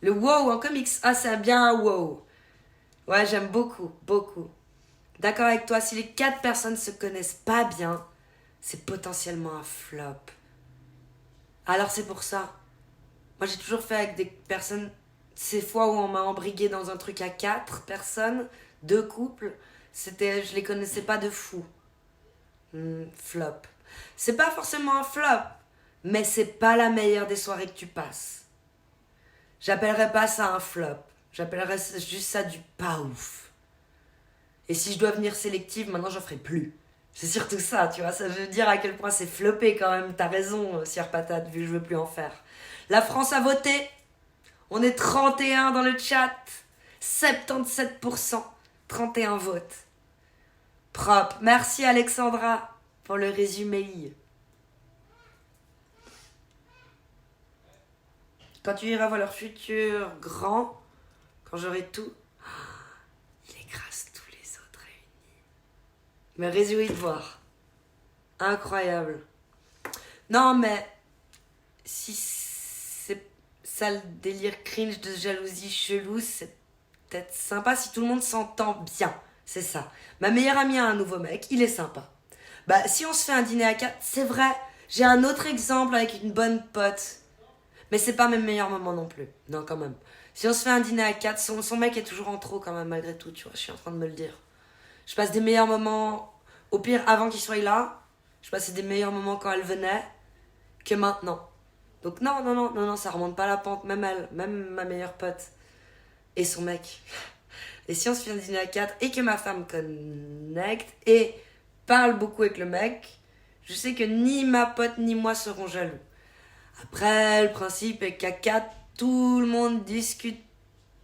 Le wow en comics, ah, c'est bien un wow. Ouais, j'aime beaucoup, beaucoup. D'accord avec toi, si les 4 personnes se connaissent pas bien, c'est potentiellement un flop. Alors c'est pour ça. Moi j'ai toujours fait avec des personnes, ces fois où on m'a embrigué dans un truc à 4 personnes, 2 couples, je les connaissais pas de fou. Flop. C'est pas forcément un flop, mais c'est pas la meilleure des soirées que tu passes. J'appellerais pas ça un flop. J'appellerais juste ça du pas ouf. Et si je dois venir sélective, maintenant j'en ferai plus. C'est surtout ça, tu vois. Ça veut dire à quel point c'est floppé quand même. T'as raison, Sire Patate, vu que je veux plus en faire. La France a voté. On est 31 dans le chat. 77%. 31 votes. Propre. Merci Alexandra pour le résumé. Quand tu iras voir leur futur grand, quand j'aurai tout, il écrase tous les autres réunis. Me réjouis de voir. Incroyable. Non, mais si c'est ça le délire cringe de jalousie chelou, c'est peut-être sympa si tout le monde s'entend bien. C'est ça. Ma meilleure amie a un nouveau mec, il est sympa. Bah, si on se fait un dîner à 4, c'est vrai. J'ai un autre exemple avec une bonne pote. Mais c'est pas mes meilleurs moments non plus. Non, quand même. Si on se fait un dîner à 4, son mec est toujours en trop quand même, malgré tout, tu vois. Je suis en train de me le dire. Je passe des meilleurs moments, au pire, avant qu'il soit là. Je passais des meilleurs moments quand elle venait que maintenant. Donc non, ça remonte pas la pente. Même elle, même ma meilleure pote et son mec. Et si on se fait un dîner à 4 et que ma femme connecte et parle beaucoup avec le mec, je sais que ni ma pote ni moi seront jaloux. Après, le principe est qu'à 4, tout le monde discute,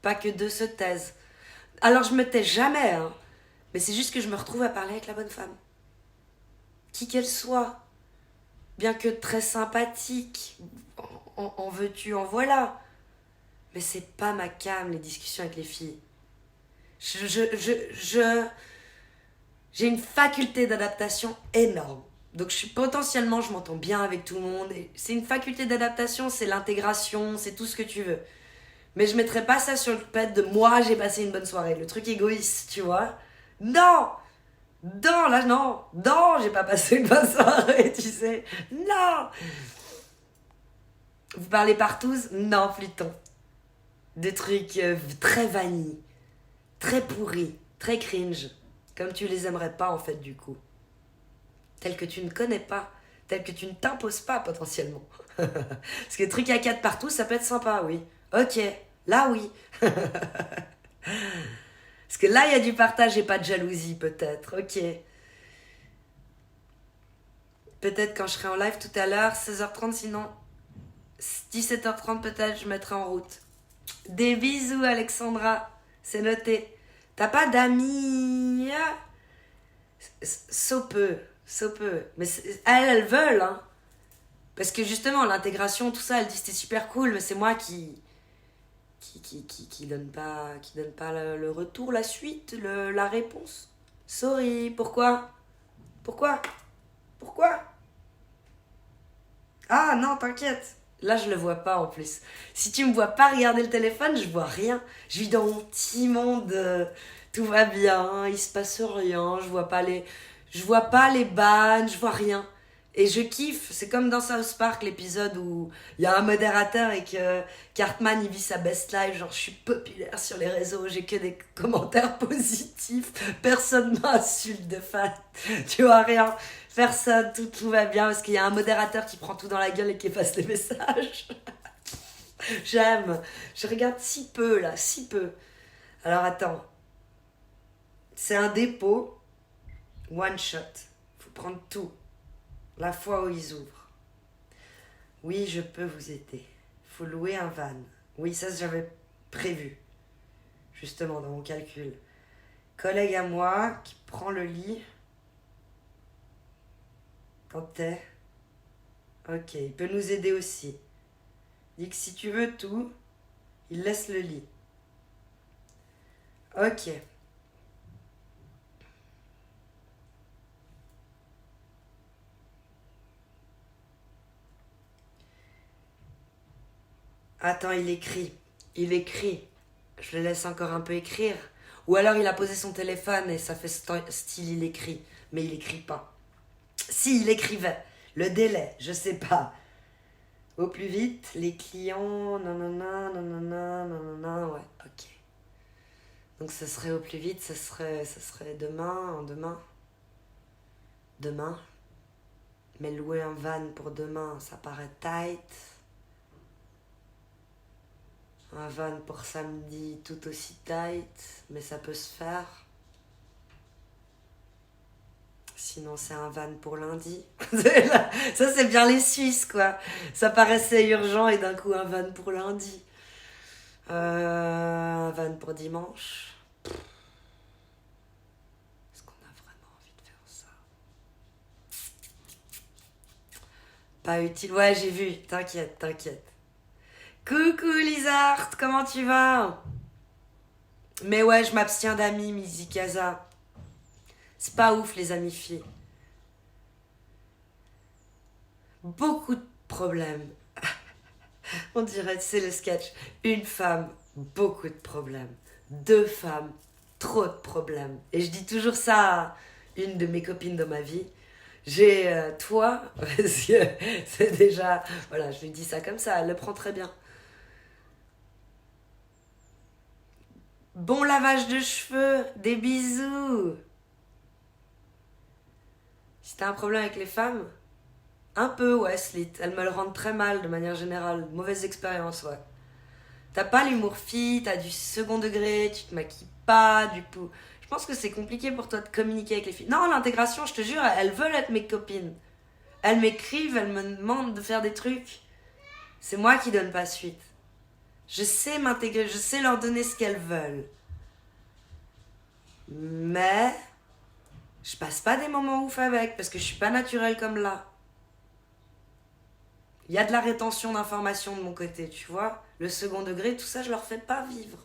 pas que 2 se taisent. Alors je me tais jamais, hein. Mais c'est juste que je me retrouve à parler avec la bonne femme. Qui qu'elle soit. Bien que très sympathique. En veux-tu, en voilà. Mais c'est pas ma came, les discussions avec les filles. J'ai une faculté d'adaptation énorme. Donc potentiellement, je m'entends bien avec tout le monde. Et c'est une faculté d'adaptation, c'est l'intégration, c'est tout ce que tu veux. Mais je mettrais pas ça sur le pet de moi, j'ai passé une bonne soirée. Le truc égoïste, tu vois. Non, j'ai pas passé une bonne soirée, tu sais. Non. Vous parlez partouze? Non, Pluton. Des trucs très vanille, très pourris, très cringe. Comme tu les aimerais pas en fait du coup. Tels que tu ne connais pas, tels que tu ne t'imposes pas potentiellement. Parce que truc à 4 partout, ça peut être sympa, oui. Ok, là oui. Parce que là, il y a du partage et pas de jalousie, peut-être. Ok. Peut-être quand je serai en live tout à l'heure, 16h30, sinon 17h30 peut-être, je mettrai en route. Des bisous, Alexandra. C'est noté. T'as pas d'amis? So peu. Mais elles veulent, hein. Parce que justement, l'intégration, tout ça, elles disent c'est super cool, mais c'est moi qui donne pas le retour, la suite, la réponse. Sorry, pourquoi? Ah non, t'inquiète. Là, je le vois pas en plus. Si tu me vois pas regarder le téléphone, je vois rien. Je vis dans mon petit monde. Tout va bien, il se passe rien. Je vois pas les bannes, je vois rien. Et je kiffe, c'est comme dans South Park, l'épisode où il y a un modérateur et que Cartman il vit sa best life, genre je suis populaire sur les réseaux, j'ai que des commentaires positifs, personne m'insulte de fan, tu vois rien, personne, tout va bien parce qu'il y a un modérateur qui prend tout dans la gueule et qui efface les messages. J'aime, je regarde si peu là, si peu. Alors attends, c'est un dépôt, one shot, faut prendre tout. La fois où ils ouvrent. Oui, je peux vous aider. Faut louer un van. Oui, ça j'avais prévu. Justement, dans mon calcul. Collègue à moi qui prend le lit. Quand t'es. Ok, il peut nous aider aussi. Dit que si tu veux tout, il laisse le lit. Ok. Attends, il écrit. Il écrit. Je le laisse encore un peu écrire. Ou alors il a posé son téléphone et ça fait style il écrit. Mais il écrit pas. Si, il écrivait. Le délai, je sais pas. Au plus vite, les clients, nanana, nanana, nanana, ouais, ok. Donc ce serait au plus vite, ce serait demain. Demain. Mais louer un van pour demain, ça paraît tight. Un van pour samedi, tout aussi tight, mais ça peut se faire. Sinon, c'est un van pour lundi. Ça, c'est bien les Suisses, quoi. Ça paraissait urgent et d'un coup, un van pour lundi. Un van pour dimanche. Est-ce qu'on a vraiment envie de faire ça? Pas utile. Ouais, j'ai vu. T'inquiète. Coucou Lizard, comment tu vas? Mais ouais, je m'abstiens d'amis, Mizikaza. C'est pas ouf les amis filles. Beaucoup de problèmes. On dirait, c'est le sketch. Une femme, beaucoup de problèmes. Deux femmes, trop de problèmes. Et je dis toujours ça à une de mes copines dans ma vie. J'ai toi, parce que c'est déjà... Voilà, je lui dis ça comme ça, elle le prend très bien. Bon lavage de cheveux, des bisous. Si t'as un problème avec les femmes, un peu, ouais, Slit. Elles me le rendent très mal de manière générale. Mauvaise expérience, ouais. T'as pas l'humour fille, t'as du second degré, tu te maquilles pas, du coup. Je pense que c'est compliqué pour toi de communiquer avec les filles. Non, l'intégration, je te jure, elles veulent être mes copines. Elles m'écrivent, elles me demandent de faire des trucs. C'est moi qui donne pas suite. Je sais m'intégrer, je sais leur donner ce qu'elles veulent. Mais je passe pas des moments ouf avec, parce que je suis pas naturelle comme là. Il y a de la rétention d'informations de mon côté, tu vois. Le second degré, tout ça, je leur fais pas vivre.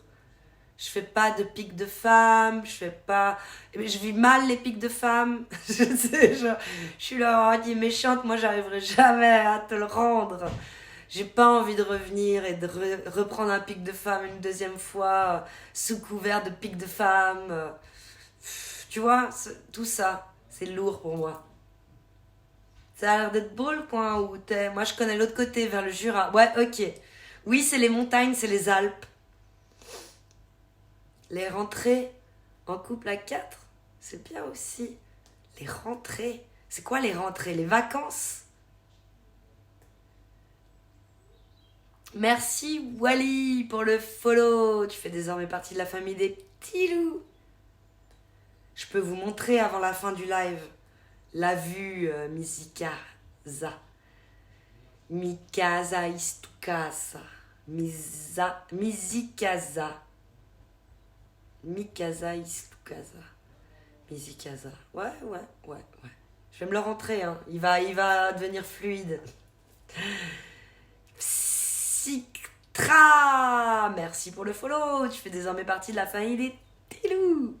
Je fais pas de pics de femmes, je vis mal les pics de femmes. Je sais, je suis là, oh, dis méchante, moi j'arriverai jamais à te le rendre. J'ai pas envie de revenir et de reprendre un pic de femme une deuxième fois, sous couvert de pics de femme. Tu vois, tout ça, c'est lourd pour moi. Ça a l'air d'être beau le coin où t'es. Moi je connais l'autre côté, vers le Jura. Ouais, ok. Oui, c'est les montagnes, c'est les Alpes. Les rentrées en couple à 4, c'est bien aussi. Les rentrées. C'est quoi les rentrées? Les vacances? Merci Wally pour le follow. Tu fais désormais partie de la famille des petits loups. Je peux vous montrer avant la fin du live la vue Mizikaza. Mikasa Istukasa. Mizikaza. Mikasa Istukasa. Mizikaza. Ouais. Je vais me le rentrer, hein. Il va devenir fluide. Psytra. Merci pour le follow. Tu fais désormais partie de la famille des Tilou.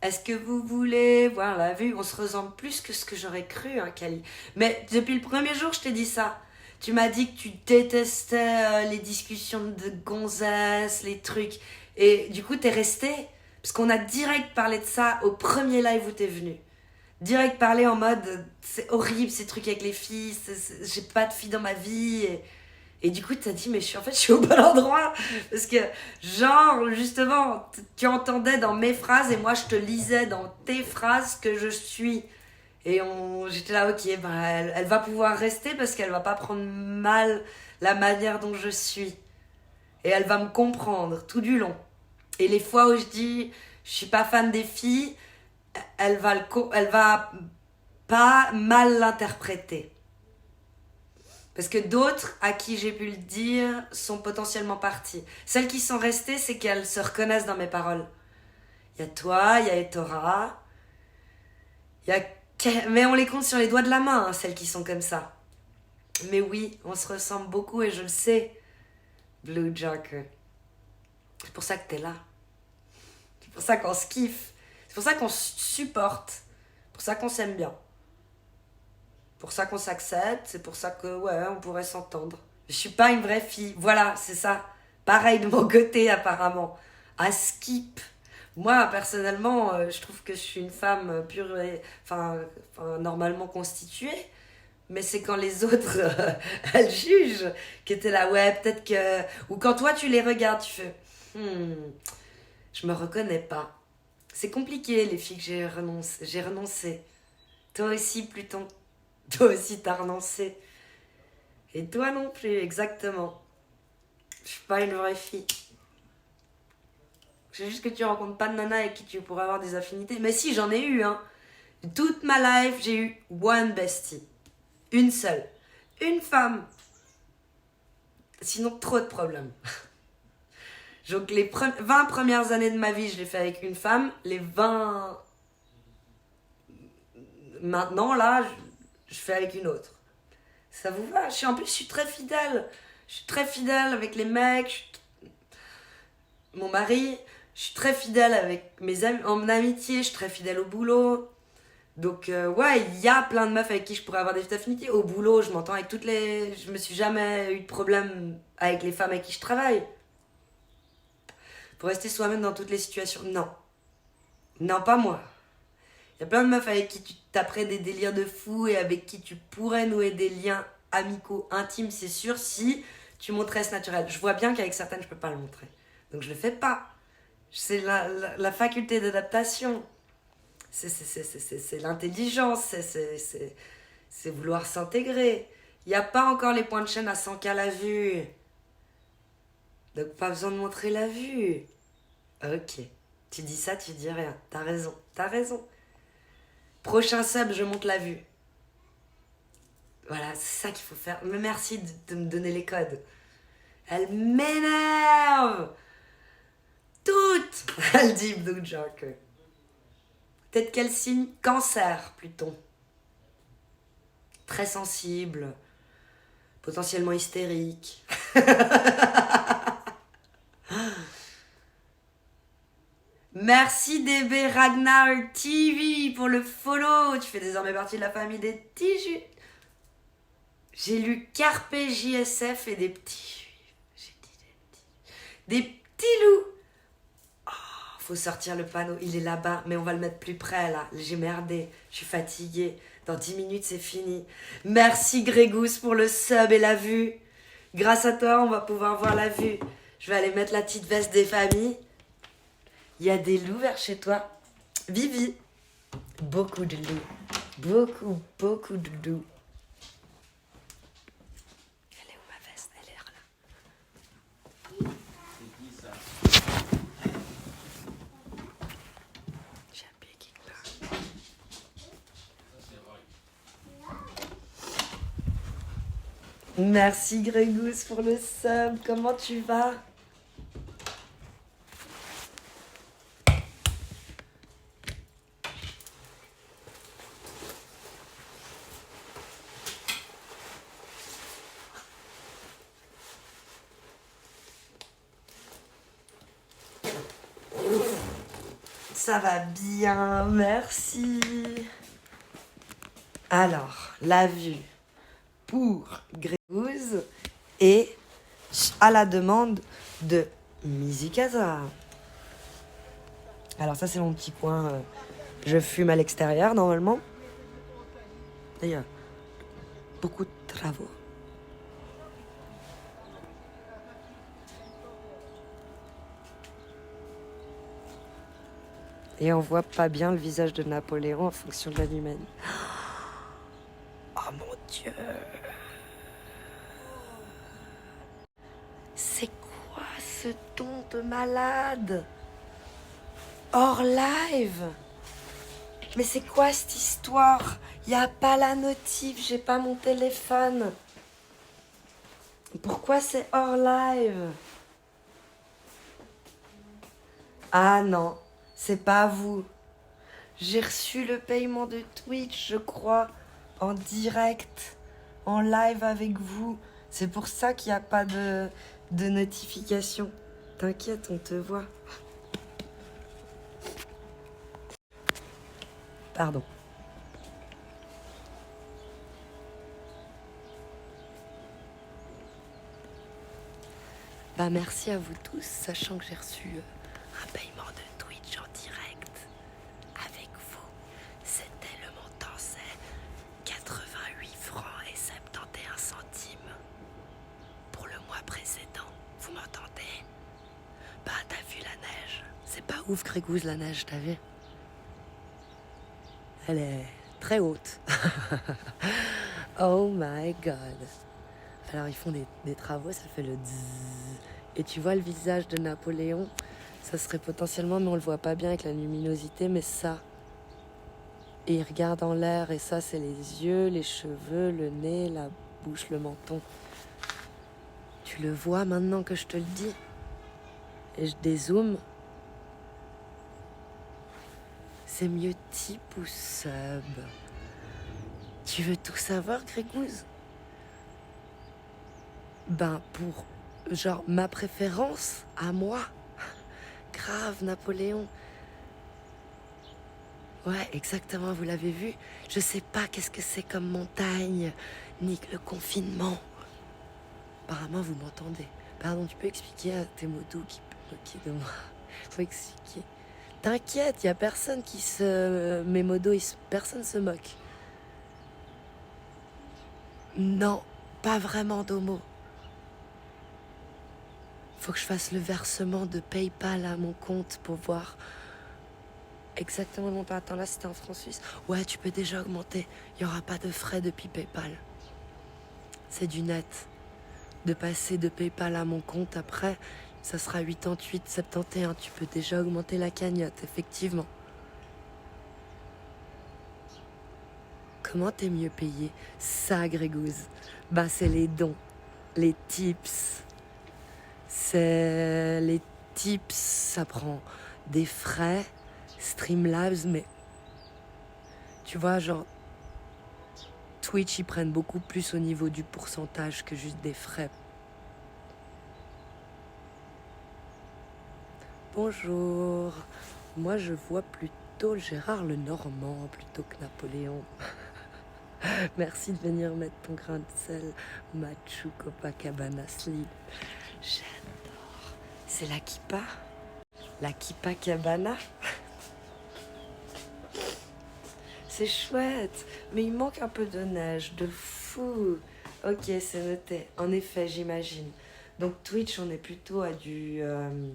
Est-ce que vous voulez voir la vue? On se ressemble plus que ce que j'aurais cru, hein, Kali. Mais depuis le premier jour, je t'ai dit ça. Tu m'as dit que tu détestais les discussions de gonzesses, les trucs. Et du coup, t'es resté. Parce qu'on a direct parlé de ça au premier live où t'es venu. direct parler en mode c'est horrible ces trucs avec les filles, j'ai pas de filles dans ma vie. Et du coup, t'as dit, mais en fait, je suis au bon endroit. Parce que, genre, justement, tu entendais dans mes phrases et moi, je te lisais dans tes phrases que je suis. Et j'étais là, ok, ben, elle va pouvoir rester parce qu'elle va pas prendre mal la manière dont je suis. Et elle va me comprendre tout du long. Et les fois où je dis, je suis pas fan des filles, elle va pas mal l'interpréter. Parce que d'autres à qui j'ai pu le dire sont potentiellement parties. Celles qui sont restées, c'est qu'elles se reconnaissent dans mes paroles. Il y a toi, il y a Etora, mais on les compte sur les doigts de la main, hein, celles qui sont comme ça. Mais oui, on se ressemble beaucoup et je le sais, Blue Joker. C'est pour ça que t'es là. C'est pour ça qu'on se kiffe. C'est pour ça qu'on se supporte. C'est pour ça qu'on s'aime bien. Pour ça qu'on s'accepte, c'est pour ça que, ouais, on pourrait s'entendre. Je suis pas une vraie fille. Voilà, c'est ça. Pareil de mon côté, apparemment. À skip. Moi, personnellement, je trouve que je suis une femme pure et, normalement constituée. Mais c'est quand les autres, elles jugent, que t'es là, ouais, peut-être que... Ou quand toi, tu les regardes, tu fais, je me reconnais pas. C'est compliqué, les filles que j'ai renoncé. Toi aussi, Pluton. Toi aussi, t'as renoncé. Et toi non plus, exactement. Je suis pas une vraie fille. C'est juste que tu rencontres pas de nana avec qui tu pourrais avoir des affinités. Mais si, j'en ai eu, hein. Toute ma life, j'ai eu one bestie. Une seule. Une femme. Sinon, trop de problèmes. Donc, les 20 premières années de ma vie, je l'ai fait avec une femme. Les 20... Maintenant, là, je fais avec une autre. Ça vous va? En plus, je suis très fidèle. Je suis très fidèle avec les mecs. Mon mari, je suis très fidèle avec mes amis. En amitié, je suis très fidèle au boulot. Donc, ouais, il y a plein de meufs avec qui je pourrais avoir des affinités. Au boulot, je m'entends avec toutes les... Je me suis jamais eu de problème avec les femmes avec qui je travaille. Pour rester soi-même dans toutes les situations. Non. Non, pas moi. Il y a plein de meufs avec qui tu taperais des délires de fou et avec qui tu pourrais nouer des liens amicaux, intimes, c'est sûr, si tu montrais ce naturel. Je vois bien qu'avec certaines, je peux pas le montrer. Donc je le fais pas. C'est la faculté d'adaptation. C'est l'intelligence. C'est vouloir s'intégrer. Il n'y a pas encore les points de chaîne à 100K la vue. Donc pas besoin de montrer la vue. Ok. Tu dis ça, tu dis rien. T'as raison. T'as raison. Prochain sub, je monte la vue. Voilà, c'est ça qu'il faut faire. Mais merci de me donner les codes. Elle m'énerve. Toutes. Elle dit Blue Joker. Peut-être quel signe? Cancer, Pluton. Très sensible. Potentiellement hystérique. Merci DB Ragnar TV pour le follow. Tu fais désormais partie de la famille des petits juifs. J'ai lu Carpe JSF et des petits juifs. J'ai dit des petits loups. Oh, faut sortir le panneau. Il est là-bas, mais on va le mettre plus près là. J'ai merdé. Je suis fatiguée. Dans 10 minutes, c'est fini. Merci Grégousse pour le sub et la vue. Grâce à toi, on va pouvoir voir la vue. Je vais aller mettre la petite veste des familles. Il y a des loups vers chez toi. Vivi. Beaucoup de loups. Beaucoup, beaucoup de loups. Elle est où ma veste? Elle est là. C'est qui ça? J'ai appuyé quelque part. Ça c'est Roy. Merci Grégousse pour le sub. Comment tu vas? Ça va bien, merci. Alors, la vue pour Grégousse et à la demande de Mizikaza. Alors ça, c'est mon petit coin. Je fume à l'extérieur, normalement. D'ailleurs, beaucoup de travaux. Et on voit pas bien le visage de Napoléon en fonction de la lumière. Oh mon Dieu! C'est quoi ce ton de malade? Hors live? Mais c'est quoi cette histoire? Y a pas la notif, j'ai pas mon téléphone. Pourquoi c'est hors live? Ah non, c'est pas vous. J'ai reçu le paiement de Twitch, je crois, en direct, en live avec vous. C'est pour ça qu'il n'y a pas de notification. T'inquiète, on te voit. Pardon. Bah merci à vous tous, sachant que j'ai reçu un paiement de Twitch en direct avec vous. C'était le montant, c'est 88 francs et 71 centimes pour le mois précédent. Vous m'entendez? Bah t'as vu la neige? C'est pas ouf Grégouze la neige, t'as vu? Elle est très haute. Oh my god. Alors ils font des travaux, ça fait le dzz. Et tu vois le visage de Napoléon, ça serait potentiellement, mais on le voit pas bien avec la luminosité, mais ça. Et il regarde en l'air, et ça c'est les yeux, les cheveux, le nez, la bouche, le menton. Tu le vois maintenant que je te le dis. Et je dézoome. C'est mieux type ou sub? Tu veux tout savoir, Grégouze? Ben pour, genre, ma préférence à moi. Grave, Napoléon. Ouais, exactement, vous l'avez vu. Je sais pas qu'est-ce que c'est comme montagne, ni que le confinement. Apparemment, vous m'entendez. Pardon, tu peux expliquer à tes motos qui peut moquer de moi? Faut expliquer. T'inquiète, y a personne qui se... Mes modos, personne se moque. Non, pas vraiment d'homo. Faut que je fasse le versement de PayPal à mon compte pour voir exactement le montant. Attends, là c'était en francs suisses. Ouais, tu peux déjà augmenter. Il n'y aura pas de frais depuis PayPal. C'est du net. De passer de PayPal à mon compte après, ça sera 88,71. Tu peux déjà augmenter la cagnotte, effectivement. Comment t'es mieux payé? Ça, Grégouze. Bah, c'est les dons, les tips. C'est les tips, ça prend des frais, Streamlabs, mais tu vois, genre, Twitch, ils prennent beaucoup plus au niveau du pourcentage que juste des frais. Bonjour, moi je vois plutôt Gérard Lenormand plutôt que Napoléon. Merci de venir mettre ton grain de sel, Machu Copacabana Sleep. J'adore. C'est la kippa? La kippa cabana? C'est chouette, mais il manque un peu de neige, de fou. Ok, c'est noté. En effet, j'imagine. Donc Twitch, on est plutôt à du... je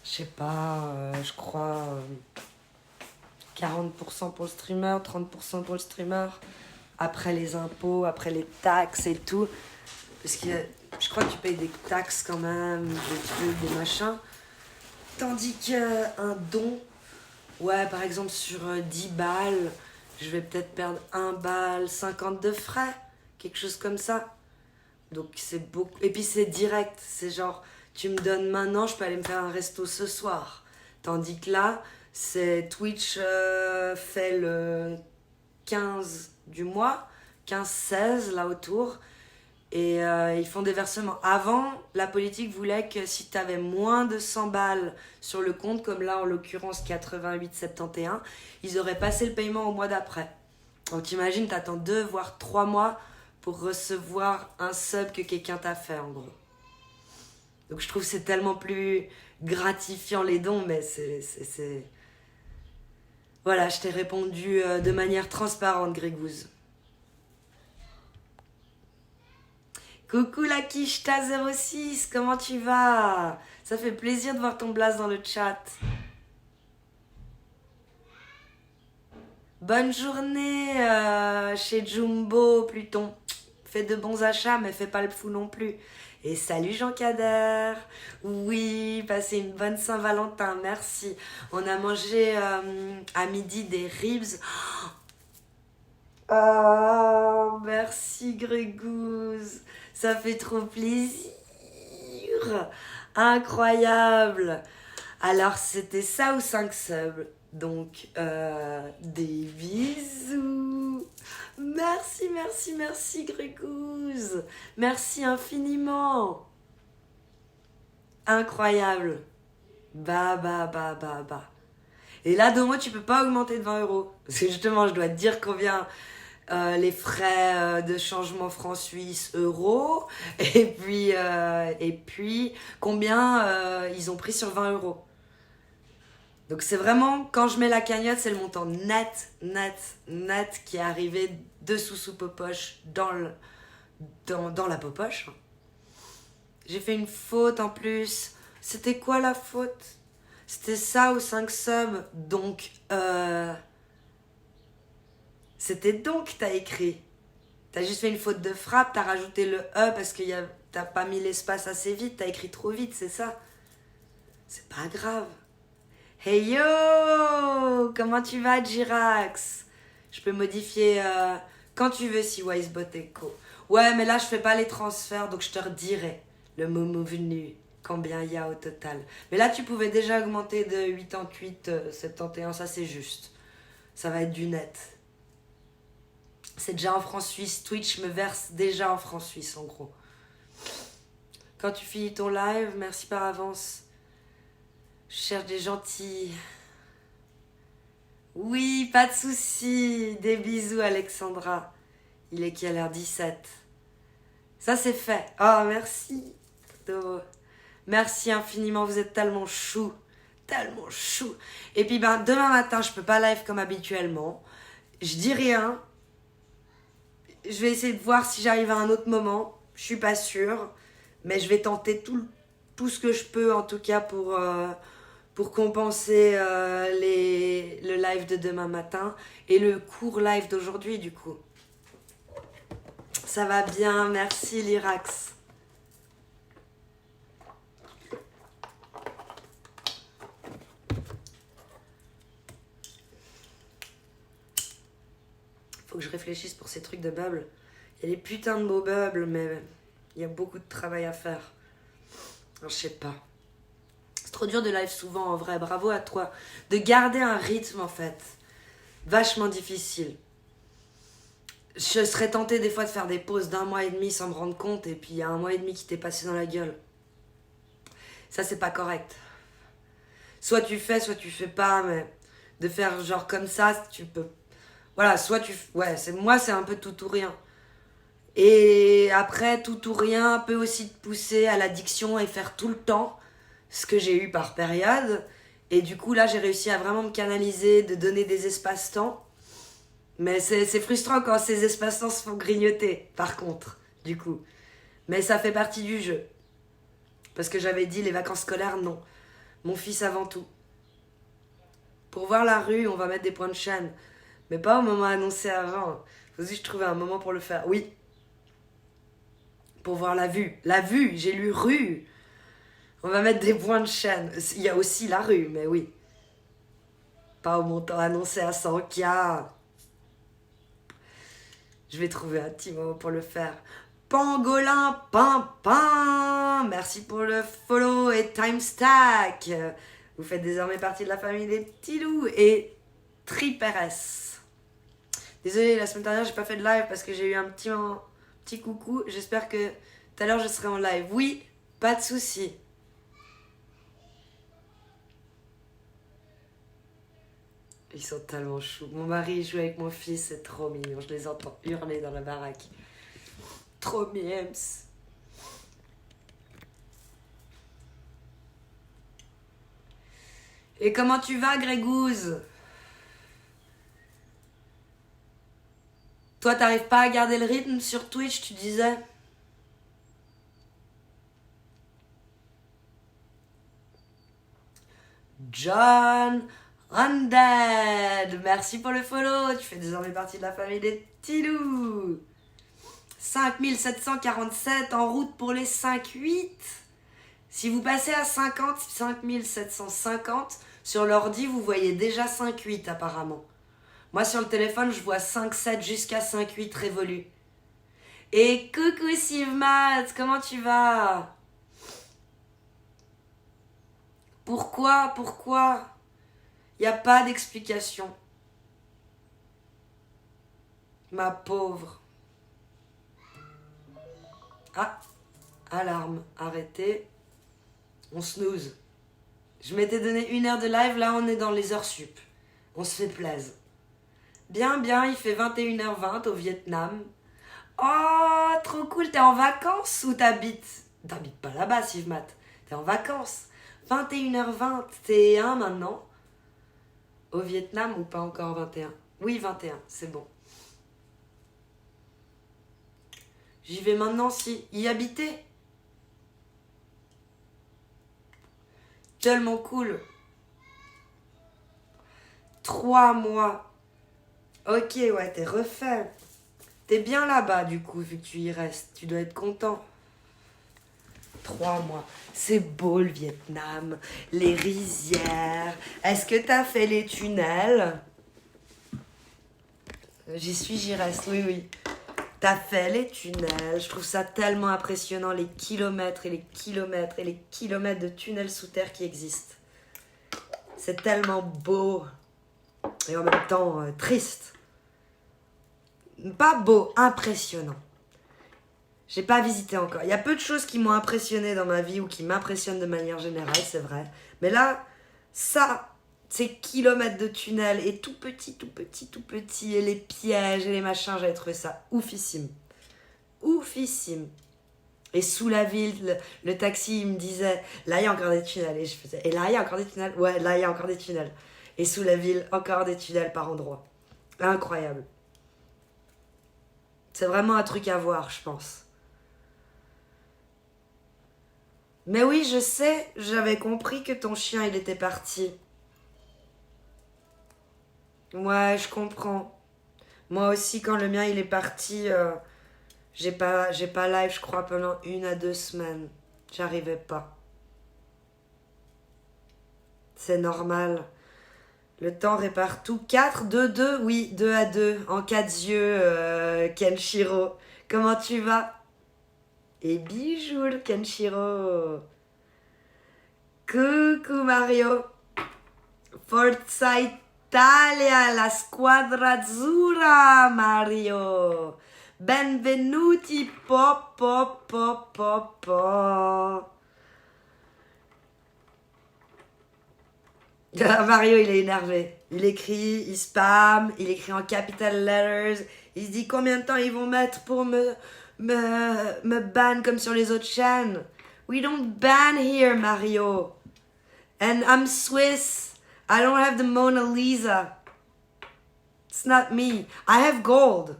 sais pas, je crois... 40% pour le streamer, 30% pour le streamer. Après les impôts, après les taxes et tout. Parce que je crois que tu payes des taxes quand même, des trucs, des machins. Tandis qu'un don... Ouais, par exemple, sur 10 balles, je vais peut-être perdre 1 balle, 50 de frais, quelque chose comme ça. Donc, c'est beaucoup. Et puis, c'est direct. C'est genre, tu me donnes maintenant, je peux aller me faire un resto ce soir. Tandis que là, c'est Twitch fait le 15 du mois, 15-16, là autour. Et ils font des versements. Avant, la politique voulait que si tu avais moins de 100 balles sur le compte, comme là en l'occurrence 88,71, ils auraient passé le paiement au mois d'après. Donc t'imagines, t'attends 2 voire 3 mois pour recevoir un sub que quelqu'un t'a fait en gros. Donc je trouve que c'est tellement plus gratifiant les dons, mais c'est... Voilà, je t'ai répondu de manière transparente, Grégouze. Coucou la Kishta06, comment tu vas? Ça fait plaisir de voir ton blaze dans le chat. Bonne journée chez Jumbo, Pluton. Fais de bons achats, mais fais pas le fou non plus. Et salut Jean Kader. Oui, passez une bonne Saint-Valentin, merci. On a mangé à midi des ribs. Oh, merci Grégouze. Ça fait trop plaisir. Incroyable. Alors, c'était ça ou 5 subs. Donc, des bisous. Merci, merci, merci Grégouze. Merci infiniment. Incroyable. Bah. Et là, Domo, tu peux pas augmenter de 20 euros. Parce que justement, je dois te dire combien les frais de changement franc-suisse euros. Et puis combien ils ont pris sur 20 euros. Donc c'est vraiment, quand je mets la cagnotte, c'est le montant net qui est arrivé de sous popoche dans la popoche. J'ai fait une faute en plus. C'était quoi la faute? C'était ça ou 5 subs. Donc, c'était donc t'as écrit. T'as juste fait une faute de frappe, t'as rajouté le E parce que t'as pas mis l'espace assez vite, t'as écrit trop vite, c'est ça? C'est pas grave. Hey yo! Comment tu vas, Girax? Je peux modifier quand tu veux si Wisebot Echo. Ouais, mais là, je fais pas les transferts, donc je te redirai le moment venu, combien il y a au total. Mais là, tu pouvais déjà augmenter de 88, 71, ça c'est juste. Ça va être du net. C'est déjà en francs suisses. Twitch me verse déjà en francs suisses, en gros. Quand tu finis ton live, merci par avance. Je cherche des gentils. Oui, pas de soucis. Des bisous, Alexandra. Il est qui a l'air 17. Ça, c'est fait. Oh, merci. Merci infiniment. Vous êtes tellement chou. Tellement chou. Et puis, demain matin, je peux pas live comme habituellement. Je dis rien. Je vais essayer de voir si j'arrive à un autre moment. Je suis pas sûre. Mais je vais tenter tout ce que je peux, en tout cas, pour compenser le live de demain matin et le court live d'aujourd'hui, du coup. Ça va bien, merci Lyrax. Faut que je réfléchisse pour ces trucs de bubble. Il y a des putains de beaux bubbles, mais il y a beaucoup de travail à faire. Alors, je sais pas. C'est trop dur de live souvent, en vrai. Bravo à toi. De garder un rythme, en fait. Vachement difficile. Je serais tentée des fois de faire des pauses d'1 mois et demi sans me rendre compte, et puis il y a 1 mois et demi qui t'est passé dans la gueule. Ça, c'est pas correct. Soit tu fais pas, mais de faire genre comme ça, tu peux... Voilà, soit tu... Ouais, moi, c'est un peu tout ou rien. Et après, tout ou rien peut aussi te pousser à l'addiction et faire tout le temps, ce que j'ai eu par période. Et du coup, là, j'ai réussi à vraiment me canaliser, de donner des espaces-temps. Mais c'est frustrant quand ces espaces-temps se font grignoter, par contre, du coup. Mais ça fait partie du jeu. Parce que j'avais dit, les vacances scolaires, non. Mon fils avant tout. Pour voir la rue, on va mettre des points de chaîne. Mais pas au moment annoncé avant. Faut aussi que je trouvais un moment pour le faire. Oui. Pour voir la vue. La vue, j'ai lu rue. On va mettre des points de chaîne. Il y a aussi la rue, mais oui. Pas au montant annoncé à 100K. Je vais trouver un petit moment pour le faire. Pangolin, Pimpin. Merci pour le follow et Timestack. Vous faites désormais partie de la famille des petits loups. Et Triperes. Désolée, la semaine dernière, j'ai pas fait de live parce que j'ai eu un petit coucou. J'espère que tout à l'heure, je serai en live. Oui, pas de souci. Ils sont tellement choux. Mon mari joue avec mon fils, c'est trop mignon. Je les entends hurler dans la baraque. Trop mimes. Et comment tu vas, Grégouze? Toi, t'arrives pas à garder le rythme sur Twitch, tu disais? John Undead, merci pour le follow. Tu fais désormais partie de la famille des Tilou. 5747 en route pour les 5-8. Si vous passez à 50, 5750, sur l'ordi, vous voyez déjà 5-8 apparemment. Moi, sur le téléphone, je vois 5-7 jusqu'à 5-8 révolus. Et coucou Sivmat, comment tu vas? Pourquoi? Il n'y a pas d'explication. Ma pauvre. Ah, alarme, arrêtez. On snooze. Je m'étais donné 1 heure de live, là on est dans les heures sup. On se fait plaisir. Bien, il fait 21h20 au Vietnam. Oh, trop cool, t'es en vacances ou t'habites? T'habites pas là-bas, Sivmat. T'es en vacances. 21h20, t'es 1 maintenant? Au Vietnam ou pas encore 21? Oui, 21, c'est bon. J'y vais maintenant si y habiter. Tellement cool. 3 mois. Ok, ouais, t'es refait. T'es bien là-bas du coup, vu que tu y restes. Tu dois être content. 3 mois. C'est beau le Vietnam. Les rizières. Est-ce que t'as fait les tunnels? J'y suis, j'y reste, oui. T'as fait les tunnels. Je trouve ça tellement impressionnant, les kilomètres et les kilomètres et les kilomètres de tunnels sous terre qui existent. C'est tellement beau. Et en même temps, triste. Pas beau, impressionnant. J'ai pas visité encore. Il y a peu de choses qui m'ont impressionné dans ma vie ou qui m'impressionnent de manière générale, c'est vrai. Mais là, ça, ces kilomètres de tunnels et tout petit, et les pièges et les machins, j'avais trouvé ça oufissime. Oufissime. Et sous la ville, le taxi, il me disait, là, il y a encore des tunnels. Et je faisais, et là, il y a encore des tunnels. Ouais, là, il y a encore des tunnels. Et sous la ville, encore des tunnels par endroits. Incroyable. C'est vraiment un truc à voir, je pense. Mais oui, je sais, j'avais compris que ton chien, il était parti. Ouais, je comprends. Moi aussi, quand le mien, il est parti, j'ai pas live, je crois, pendant 1 à 2 semaines. J'arrivais pas. C'est normal. Le temps répare tout. 4, 2, 2, oui, 2 à 2. En 4 yeux, Kenshiro. Comment tu vas? Et bijou, le Kenshiro. Coucou Mario. Forza Italia, la squadra azzurra, Mario. Benvenuti, pop. Mario, il est énervé. Il écrit, il spam, il écrit en capital letters. Il se dit combien de temps ils vont mettre pour me ban comme sur les autres chaînes. We don't ban here, Mario. And I'm Swiss. I don't have the Mona Lisa. It's not me. I have gold.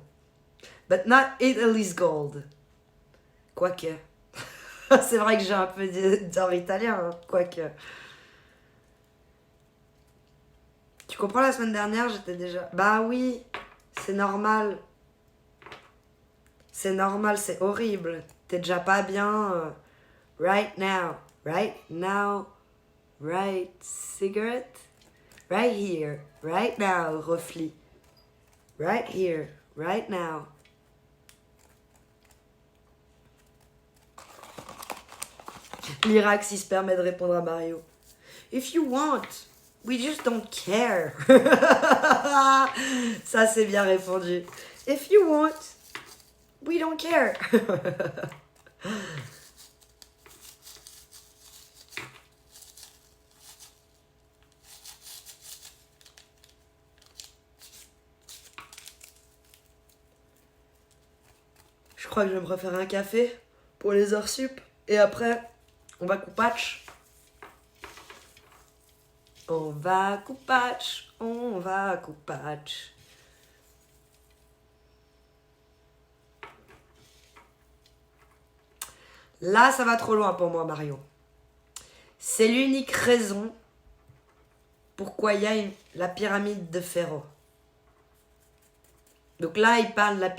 But not Italy's gold. Quoique. C'est vrai que j'ai un peu d'or italien, hein. Quoique. Tu comprends, la semaine dernière, j'étais déjà... Bah oui, c'est normal. C'est normal, c'est horrible. T'es déjà pas bien. Right now. Right cigarette. Right here. Right now, Rofli. Right here. Right now. L'Irak, s'il se permet de répondre à Mario. If you want... We just don't care. Ça, c'est bien répondu. If you want, we don't care. Je crois que je vais me refaire un café pour les heures sup. Et après, on va coupatch. On va coupatch. Là, ça va trop loin pour moi, Mario. C'est l'unique raison pourquoi il y a la pyramide de Phéro. Donc là, il parle de la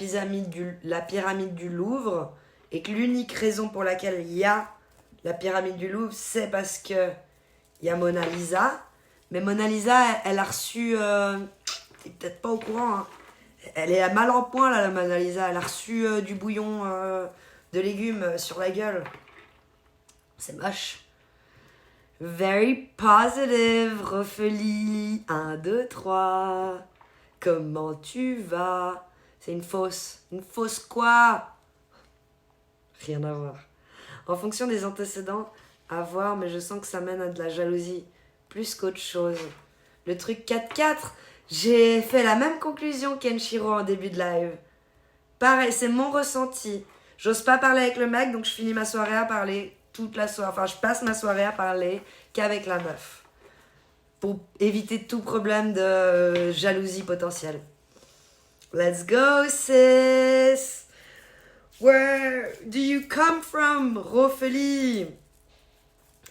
pyramide du Louvre, et que l'unique raison pour laquelle il y a la pyramide du Louvre, c'est parce que il y a Mona Lisa. Mais Mona Lisa, elle a reçu... t'es peut-être pas au courant, hein. Elle est mal en point, là, la Mona Lisa. Elle a reçu du bouillon de légumes sur la gueule. C'est moche. Very positive, Ophélie. 1, 2, 3. Comment tu vas? C'est une fausse. Une fausse quoi? Rien à voir. En fonction des antécédents, à voir, mais je sens que ça mène à de la jalousie. Plus qu'autre chose. Le truc 4-4, j'ai fait la même conclusion qu'Enshiro en début de live. Pareil, c'est mon ressenti. J'ose pas parler avec le mec, donc je finis ma soirée à parler toute la soirée. Enfin, je passe ma soirée à parler qu'avec la meuf. Pour éviter tout problème de jalousie potentielle. Let's go, sis! Where do you come from, Ophélie?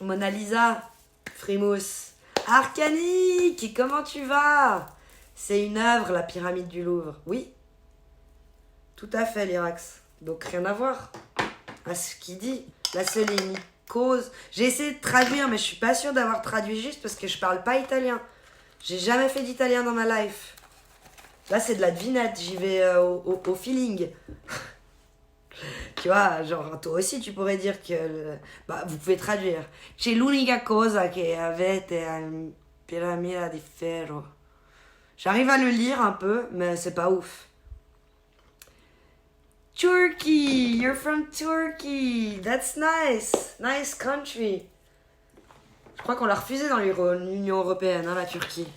Mona Lisa, Frimousse. Arcanique, comment tu vas? C'est une œuvre, la pyramide du Louvre. Oui, tout à fait, Lyrax. Donc rien à voir à ce qu'il dit. La seule et unique cause. J'ai essayé de traduire, mais je suis pas sûre d'avoir traduit juste parce que je parle pas italien. J'ai jamais fait d'italien dans ma life. Là, c'est de la devinette. J'y vais au feeling. Tu vois, genre, toi aussi, tu pourrais dire que... Bah, vous pouvez traduire. C'è l'unica cosa che avete una piramide di ferro. J'arrive à le lire un peu, mais c'est pas ouf. Turkey! You're from Turkey! That's nice! Nice country! Je crois qu'on l'a refusé dans l'Union Européenne, hein, la Turquie.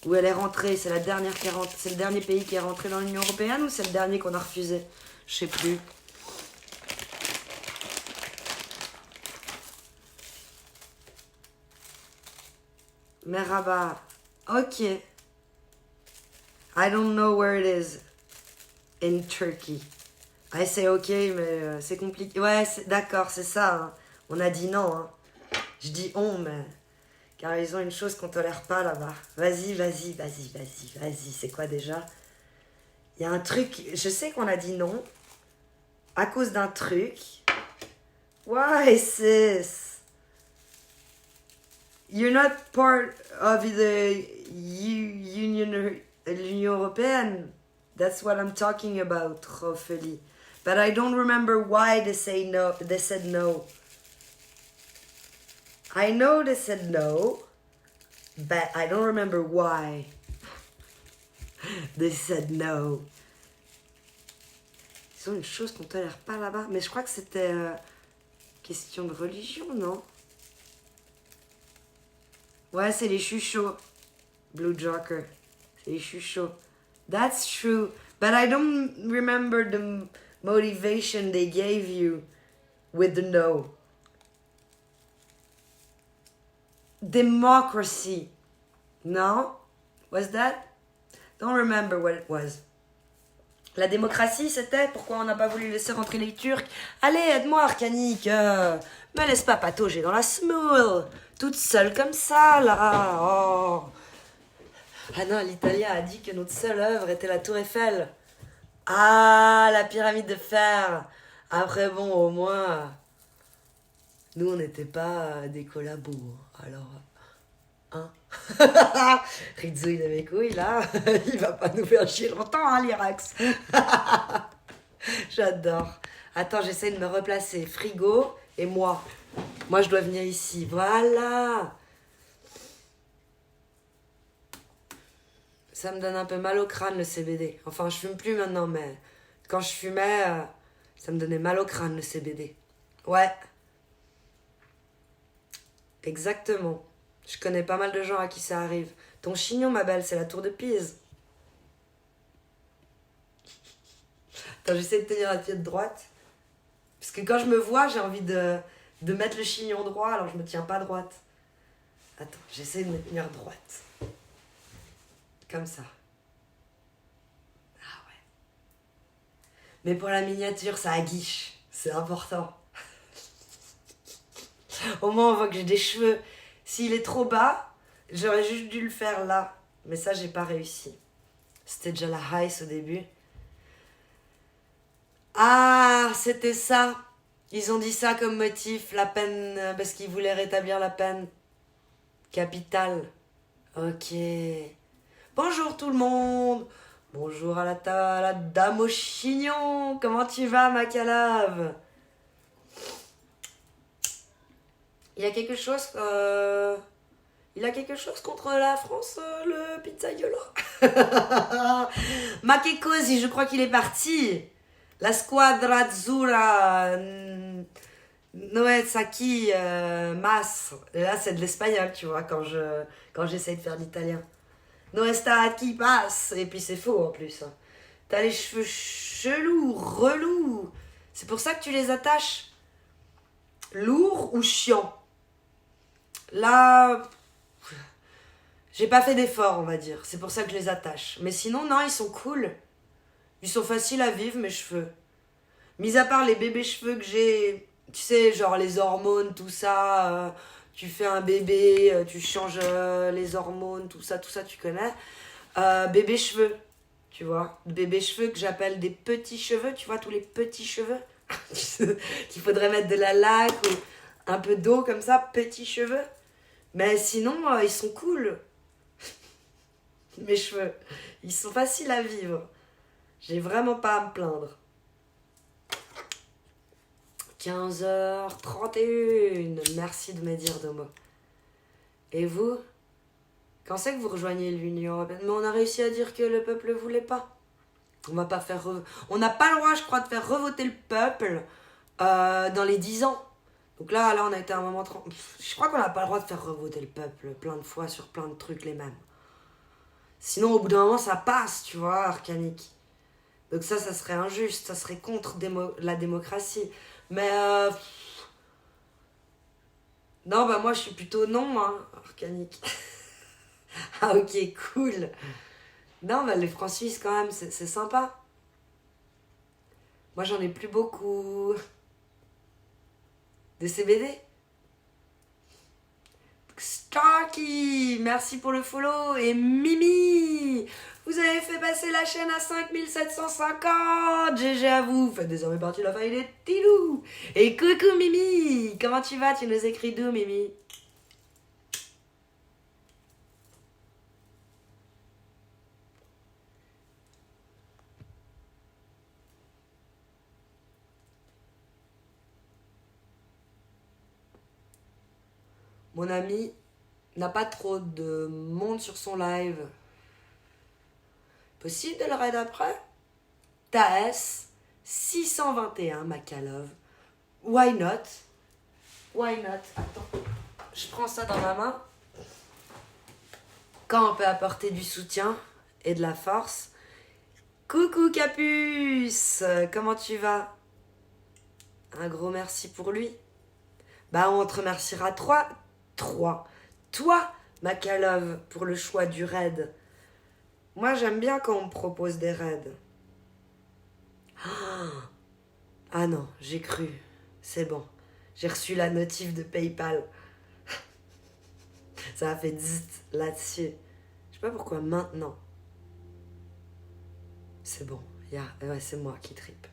Où elle est rentrée, c'est la dernière qui est rentrée. C'est le dernier pays qui est rentré dans l'Union Européenne ou c'est le dernier qu'on a refusé? Je sais plus. Merhaba. Ok. I don't know where it is in Turkey. I say ok, mais c'est compliqué. Ouais, d'accord, c'est ça. Hein. On a dit non. Hein. Je dis on, mais... Car ils ont une chose qu'on tolère pas là-bas. Vas-y. C'est quoi déjà? Il y a un truc... Je sais qu'on a dit non. À cause d'un truc. Why, sis? You're not part of the l'Union Européenne. That's what I'm talking about, Ophélie. But I don't remember why they say no. They said no. I know they said no, but I don't remember why they said no. Ils ont une chose qu'on tolère pas là-bas, mais je crois que c'était question de religion, non? Ouais, c'est les chuchots. Blue Joker. C'est les chuchots. That's true. But I don't remember the motivation they gave you with the no. Democracy. No? Was that? Don't remember what it was. La démocratie, c'était pourquoi on n'a pas voulu laisser rentrer les Turcs. Allez, aide-moi, Arcanique. Me laisse pas patauger dans la smooth. Toute seule comme ça, là. Oh. Ah non, l'Italien a dit que notre seule œuvre était la Tour Eiffel. Ah, la pyramide de fer. Après, bon, au moins, nous, on n'était pas des collabos. Alors, hein? Rizzo, il a mes couilles, là. Il va pas nous faire chier longtemps, hein, l'Irax. J'adore. Attends, j'essaie de me replacer. Frigo et moi. Moi, je dois venir ici. Voilà. Ça me donne un peu mal au crâne, le CBD. Enfin, je fume plus maintenant, mais quand je fumais, ça me donnait mal au crâne, le CBD. Ouais. Exactement. Je connais pas mal de gens à qui ça arrive. Ton chignon, ma belle, c'est la tour de Pise. Attends, j'essaie de tenir la pied droite. Parce que quand je me vois, j'ai envie de mettre le chignon droit, alors je me tiens pas droite. Attends, j'essaie de me tenir droite. Comme ça. Ah ouais. Mais pour la miniature, ça aguiche. C'est important. Au moins, on voit que j'ai des cheveux. S'il est trop bas, j'aurais juste dû le faire là. Mais ça, j'ai pas réussi. C'était déjà la ice au début. Ah, c'était ça. Ils ont dit ça comme motif, la peine, parce qu'ils voulaient rétablir la peine capitale. Ok. Bonjour tout le monde. Bonjour à la dame au chignon. Comment tu vas, ma calave? Il y a quelque chose... Il a quelque chose contre la France, le pizzaiolo. Ma che così, je crois qu'il est parti. La squadra azzurra... Noé Saki, Mas. Et là, c'est de l'espagnol, tu vois, quand j'essaye de faire l'italien. Noé qui passe. Et puis c'est faux en plus. T'as les cheveux chelous, relous. C'est pour ça que tu les attaches. Lourd ou chiant? Là, j'ai pas fait d'effort, on va dire. C'est pour ça que je les attache. Mais sinon, non, ils sont cool. Ils sont faciles à vivre, mes cheveux. Mis à part les bébés cheveux que j'ai... Tu sais, genre les hormones, tout ça, tu fais un bébé, tu changes les hormones, tout ça, tu connais. Bébé cheveux, tu vois. Bébé cheveux que j'appelle des petits cheveux, tu vois, tous les petits cheveux. Qu'il faudrait mettre de la laque ou un peu d'eau comme ça, petits cheveux. Mais sinon, ils sont cool. Mes cheveux, ils sont faciles à vivre. J'ai vraiment pas à me plaindre. 15h31. Merci de me dire deux mots. Et vous? Quand c'est que vous rejoignez l'Union européenne? Mais on a réussi à dire que le peuple ne voulait pas. On va pas faire... On n'a pas le droit, je crois, de faire revoter le peuple dans les 10 ans. Donc là, on a été à un moment... Je crois qu'on n'a pas le droit de faire revoter le peuple plein de fois sur plein de trucs les mêmes. Sinon, au bout d'un moment, ça passe, tu vois, Arcanique. Donc ça serait injuste. Ça serait contre la démocratie. Mais non, bah moi je suis plutôt non, hein, Arcanique. Ah ok, cool. Non, bah les francs suisses quand même, c'est sympa. Moi j'en ai plus beaucoup. De CBD. Starky, merci pour le follow. Et Mimi, vous avez fait passer la chaîne à 5750. GG à vous, vous faites désormais partie de la famille des Tilou. Et coucou Mimi, comment tu vas? Tu nous écris d'où, Mimi? Mon ami n'a pas trop de monde sur son live. Possible de le raid après? Taes 621, Makalov. Why not? Why not? Attends, je prends ça dans ma main. Quand on peut apporter du soutien et de la force. Coucou Capuce, comment tu vas? Un gros merci pour lui. Bah on te remerciera trois. Toi, Makalov, pour le choix du raid. Moi j'aime bien quand on me propose des raids. Ah non, j'ai cru. C'est bon. J'ai reçu la notif de PayPal. Ça a fait zzt là-dessus. Je sais pas pourquoi maintenant. C'est bon. Ouais, c'est moi qui tripe.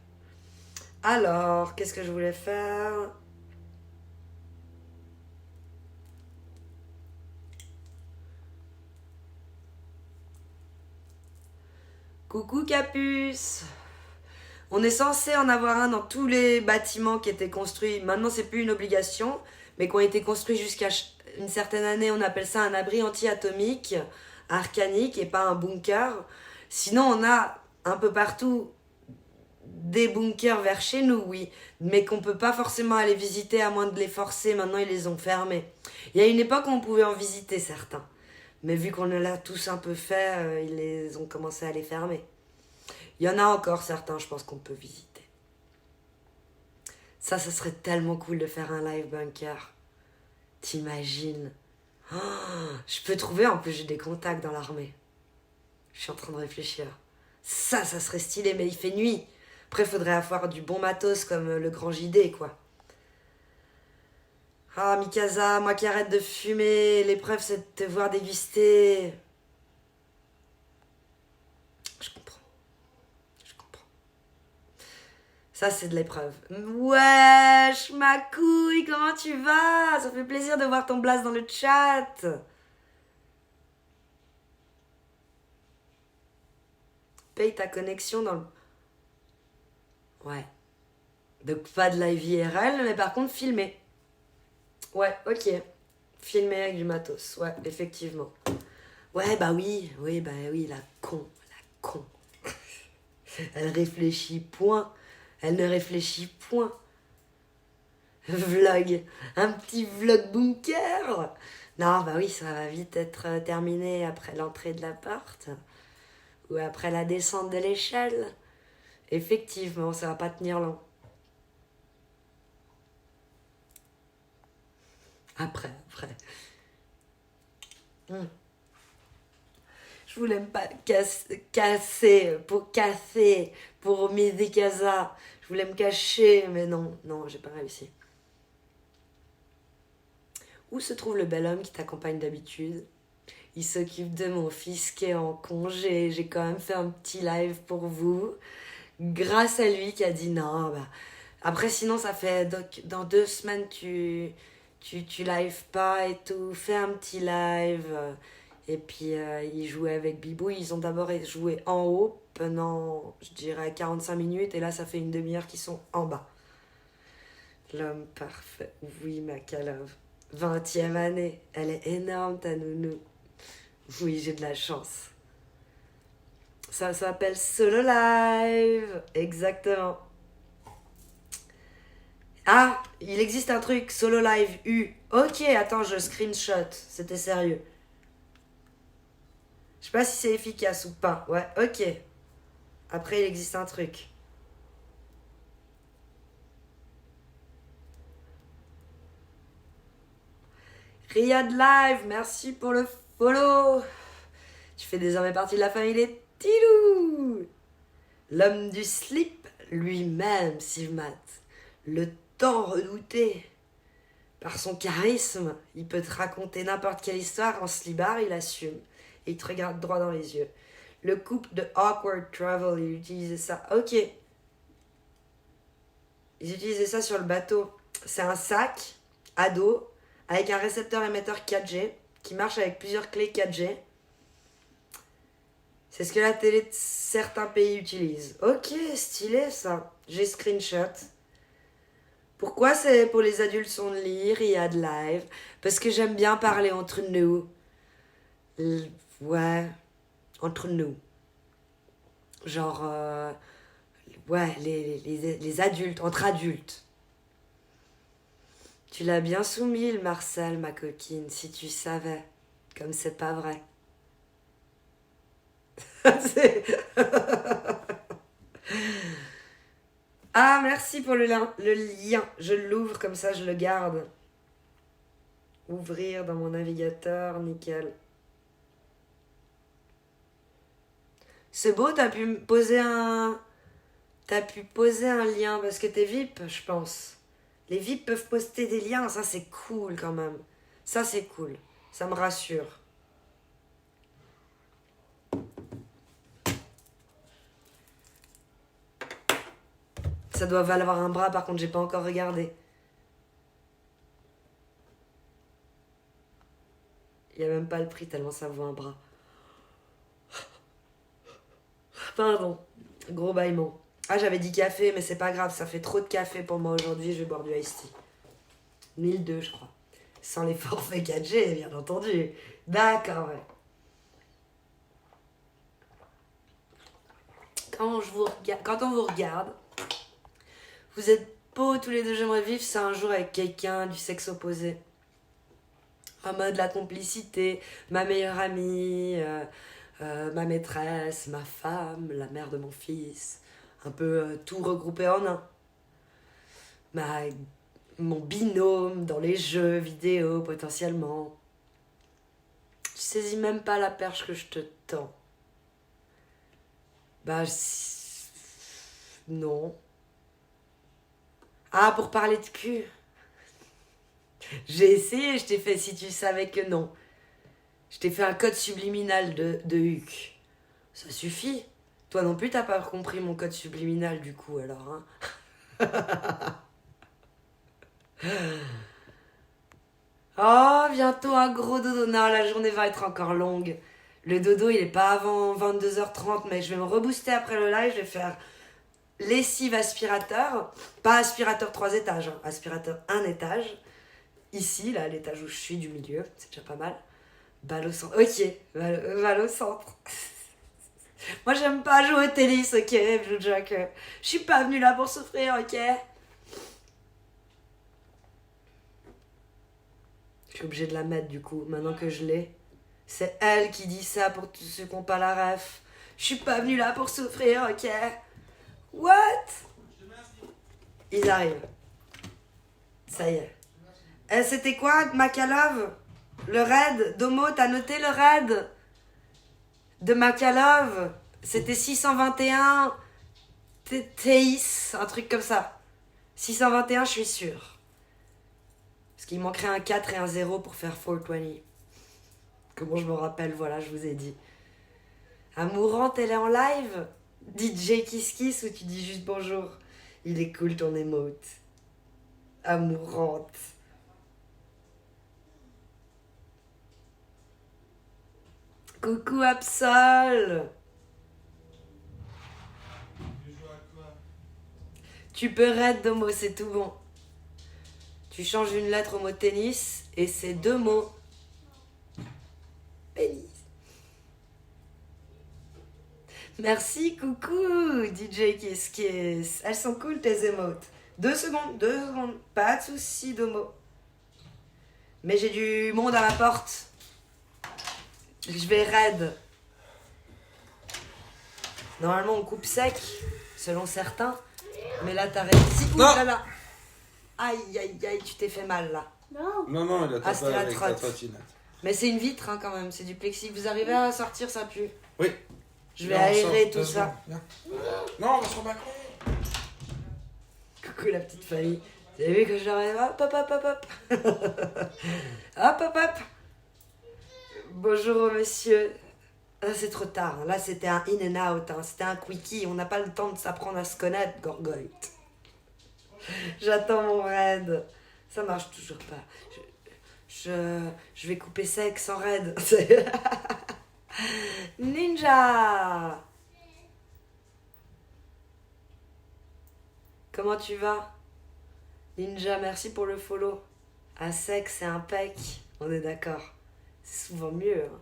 Alors, qu'est-ce que je voulais faire? Coucou Capuce. On est censé en avoir un dans tous les bâtiments qui étaient construits. Maintenant, c'est plus une obligation, mais qui ont été construits jusqu'à une certaine année. On appelle ça un abri anti-atomique, arcanique, et pas un bunker. Sinon, on a un peu partout des bunkers vers chez nous, oui, mais qu'on peut pas forcément aller visiter à moins de les forcer. Maintenant, ils les ont fermés. Il y a une époque où on pouvait en visiter certains. Mais vu qu'on l'a tous un peu fait, ils ont commencé à les fermer. Il y en a encore certains, je pense qu'on peut visiter. Ça serait tellement cool de faire un live bunker. T'imagines? Oh, je peux trouver, en plus j'ai des contacts dans l'armée. Je suis en train de réfléchir. Ça serait stylé, mais il fait nuit. Après, il faudrait avoir du bon matos comme le grand JD, quoi. Ah, Mikasa, moi qui arrête de fumer, l'épreuve c'est de te voir déguster. Je comprends. Je comprends. Ça, c'est de l'épreuve. Wesh, ma couille, comment tu vas? Ça fait plaisir de voir ton blast dans le chat. Paye ta connexion dans le... Ouais. Donc pas de live IRL, mais par contre filmer. Ouais, ok. Filmer avec du matos, ouais, effectivement. Ouais, bah oui, la con, la con. Elle réfléchit point. Elle ne réfléchit point. Vlog. Un petit vlog bunker. Non, bah oui, ça va vite être terminé après l'entrée de l'appart. Ou après la descente de l'échelle. Effectivement, ça va pas tenir long. Après. Je voulais pas casser pour Mikasa. Je voulais me cacher, mais non, j'ai pas réussi. Où se trouve le bel homme qui t'accompagne d'habitude? Il s'occupe de mon fils qui est en congé. J'ai quand même fait un petit live pour vous. Grâce à lui qui a dit non, bah. Après, sinon, ça fait dans 2 semaines, tu live pas et tout. Fais un petit live. Et puis, ils jouaient avec Bibou. Ils ont d'abord joué en haut pendant, je dirais, 45 minutes. Et là, ça fait une demi-heure qu'ils sont en bas. L'homme parfait. Oui, ma calove. 20e année. Elle est énorme, ta nounou. Oui, j'ai de la chance. Ça s'appelle Solo Live. Exactement. Ah, il existe un truc. Solo Live U. Ok, attends, je screenshot. C'était sérieux. Je sais pas si c'est efficace ou pas. Ouais, ok. Après, il existe un truc. Riyad Live, merci pour le follow. Tu fais désormais partie de la famille des Tilou. L'homme du slip lui-même, Sivmat. Le temps redouté. Par son charisme, il peut te raconter n'importe quelle histoire en slibard, il assume. Et il te regarde droit dans les yeux. Le couple de Awkward Travel, ils utilisaient ça. Ok. Ils utilisaient ça sur le bateau. C'est un sac à dos avec un récepteur émetteur 4G qui marche avec plusieurs clés 4G. C'est ce que la télé de certains pays utilise. Ok, stylé ça. J'ai screenshot. Pourquoi c'est pour les adultes on lit, Riyad Live? Parce que j'aime bien parler entre nous. Ouais, entre nous. Genre, ouais, les adultes, entre adultes. Tu l'as bien soumis, le Marcel, ma coquine, si tu savais. Comme c'est pas vrai. Ah, merci pour le lien. Je l'ouvre comme ça, je le garde. Ouvrir dans mon navigateur, nickel. C'est beau, t'as pu poser un lien parce que t'es VIP, je pense. Les VIP peuvent poster des liens, ça c'est cool quand même. Ça c'est cool, ça me rassure. Ça doit valoir un bras, par contre j'ai pas encore regardé. Il y a même pas le prix tellement ça vaut un bras. Pardon, gros bâillement. Ah, j'avais dit café, mais c'est pas grave, ça fait trop de café pour moi aujourd'hui, je vais boire du iced tea. 1002, je crois. Sans les forfaits 4G, bien entendu. D'accord, ouais. Quand on vous regarde, vous êtes beaux tous les deux, j'aimerais vivre ça un jour avec quelqu'un du sexe opposé. En mode la complicité, ma meilleure amie, ma maîtresse, ma femme, la mère de mon fils. Un peu tout regroupé en un. Mon binôme dans les jeux vidéo potentiellement. Tu saisis même pas la perche que je te tends. Bah, non. Ah, pour parler de cul. J'ai essayé, je t'ai fait si tu savais que non. Je t'ai fait un code subliminal de Huc. Ça suffit. Toi non plus, t'as pas compris mon code subliminal du coup, alors, hein. Oh, bientôt un gros dodo. Non, la journée va être encore longue. Le dodo, il est pas avant 22h30, mais je vais me rebooster après le live. Je vais faire lessive aspirateur. Pas aspirateur 3 étages, hein. Aspirateur 1 étage. Ici, là, l'étage où je suis du milieu. C'est déjà pas mal. Balle au centre. Ok, balle au centre. Moi, j'aime pas jouer au tennis, ok, Blue Jack. Je suis pas venue là pour souffrir, ok. Je suis obligée de la mettre du coup, maintenant que je l'ai. C'est elle qui dit ça pour tous ceux qui n'ont pas la ref. Je suis pas venue là pour souffrir, ok. What? Ils arrivent. Ça y est. Eh, c'était quoi, Makalov? Le raid? Domo, t'as noté le raid de Makalov? C'était 621 Théis, un truc comme ça. 621, je suis sûre. Parce qu'il manquerait un 4 et un 0 pour faire 420. Comment je me rappelle, voilà, je vous ai dit. Amourante, elle est en live? DJ Kiss Kiss ou tu dis juste bonjour? Il est cool ton emote. Amourante. Coucou Absol. Tu peux raid Domo, c'est tout bon. Tu changes une lettre au mot tennis et c'est 2 mots. Pénis. Merci, coucou DJ Kiss Kiss. Elles sont cool tes émotes. 2 secondes. Pas de soucis, Domo. Mais j'ai du monde à la porte. Je vais raid. Normalement, on coupe sec, selon certains. Mais là, t'as réussi. Ouh là là. Aïe, aïe, aïe, tu t'es fait mal là. Non, il a tapé c'était la avec la trotte. trottinette. Mais c'est une vitre hein, quand même, c'est du plexi. Vous arrivez à sortir, ça pue. Oui. Je vais aérer tout ça. Viens. Non, on va sur le balcon. Coucou la petite famille. Vous avez vu que je leur ai... Hop, hop, hop, hop, hop. Hop, hop, hop. Bonjour monsieur. Ah, c'est trop tard. Là, c'était un in and out. Hein. C'était un quickie. On n'a pas le temps de s'apprendre à se connaître, Gorgoïte. J'attends mon raid. Ça marche toujours pas. Je vais couper sec sans raid. Ninja. Comment tu vas? Ninja, merci pour le follow. À sec, c'est impec. On est d'accord. C'est souvent mieux. Hein.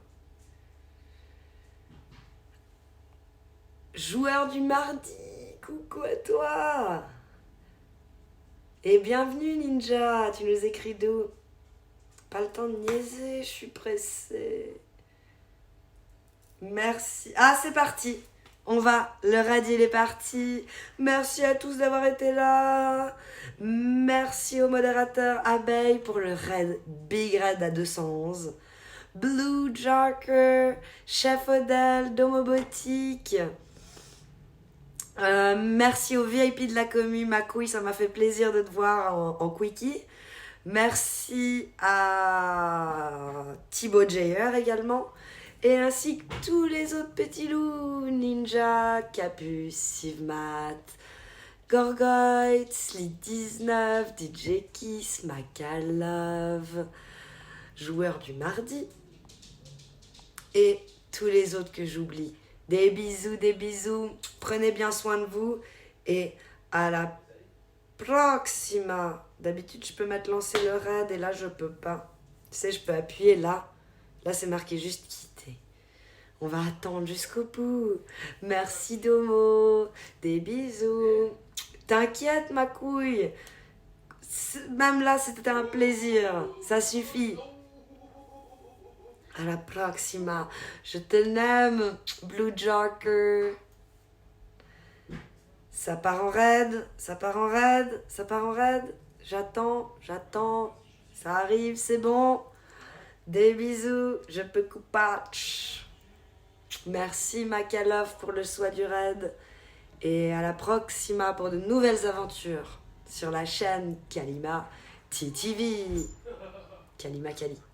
Joueur du mardi, coucou à toi. Et bienvenue Ninja, tu nous écris d'où? Pas le temps de niaiser, je suis pressée. Merci. Ah, c'est parti. On va, le raid il est parti. Merci à tous d'avoir été là. Merci au modérateur Abeille pour le raid, big raid à 211. Blue Joker, Chef Odell, Domobotique. Merci au VIP de la commu, ma couille, ça m'a fait plaisir de te voir en quickie. Merci à Thibaut Jayer également. Et ainsi que tous les autres petits loups, Ninja, Capus, Sivmat, Gorgoite, Slit19, DJ Kiss, Makalove, joueur du mardi. Et tous les autres que j'oublie. Des bisous. Prenez bien soin de vous. Et à la proxima. D'habitude, je peux mettre lancer le raid et là, je peux pas. Tu sais, je peux appuyer là. Là, c'est marqué juste quitter. On va attendre jusqu'au bout. Merci, Domo. Des bisous. T'inquiète, ma couille. Même là, c'était un plaisir. Ça suffit. À la proxima. Je te l'aime, Blue Joker. Ça part en raid. J'attends. Ça arrive, c'est bon. Des bisous. Je peux couper. Merci, Makalov, pour le soin du raid. Et à la proxima pour de nouvelles aventures sur la chaîne Kalima TTV. Kalima Kali.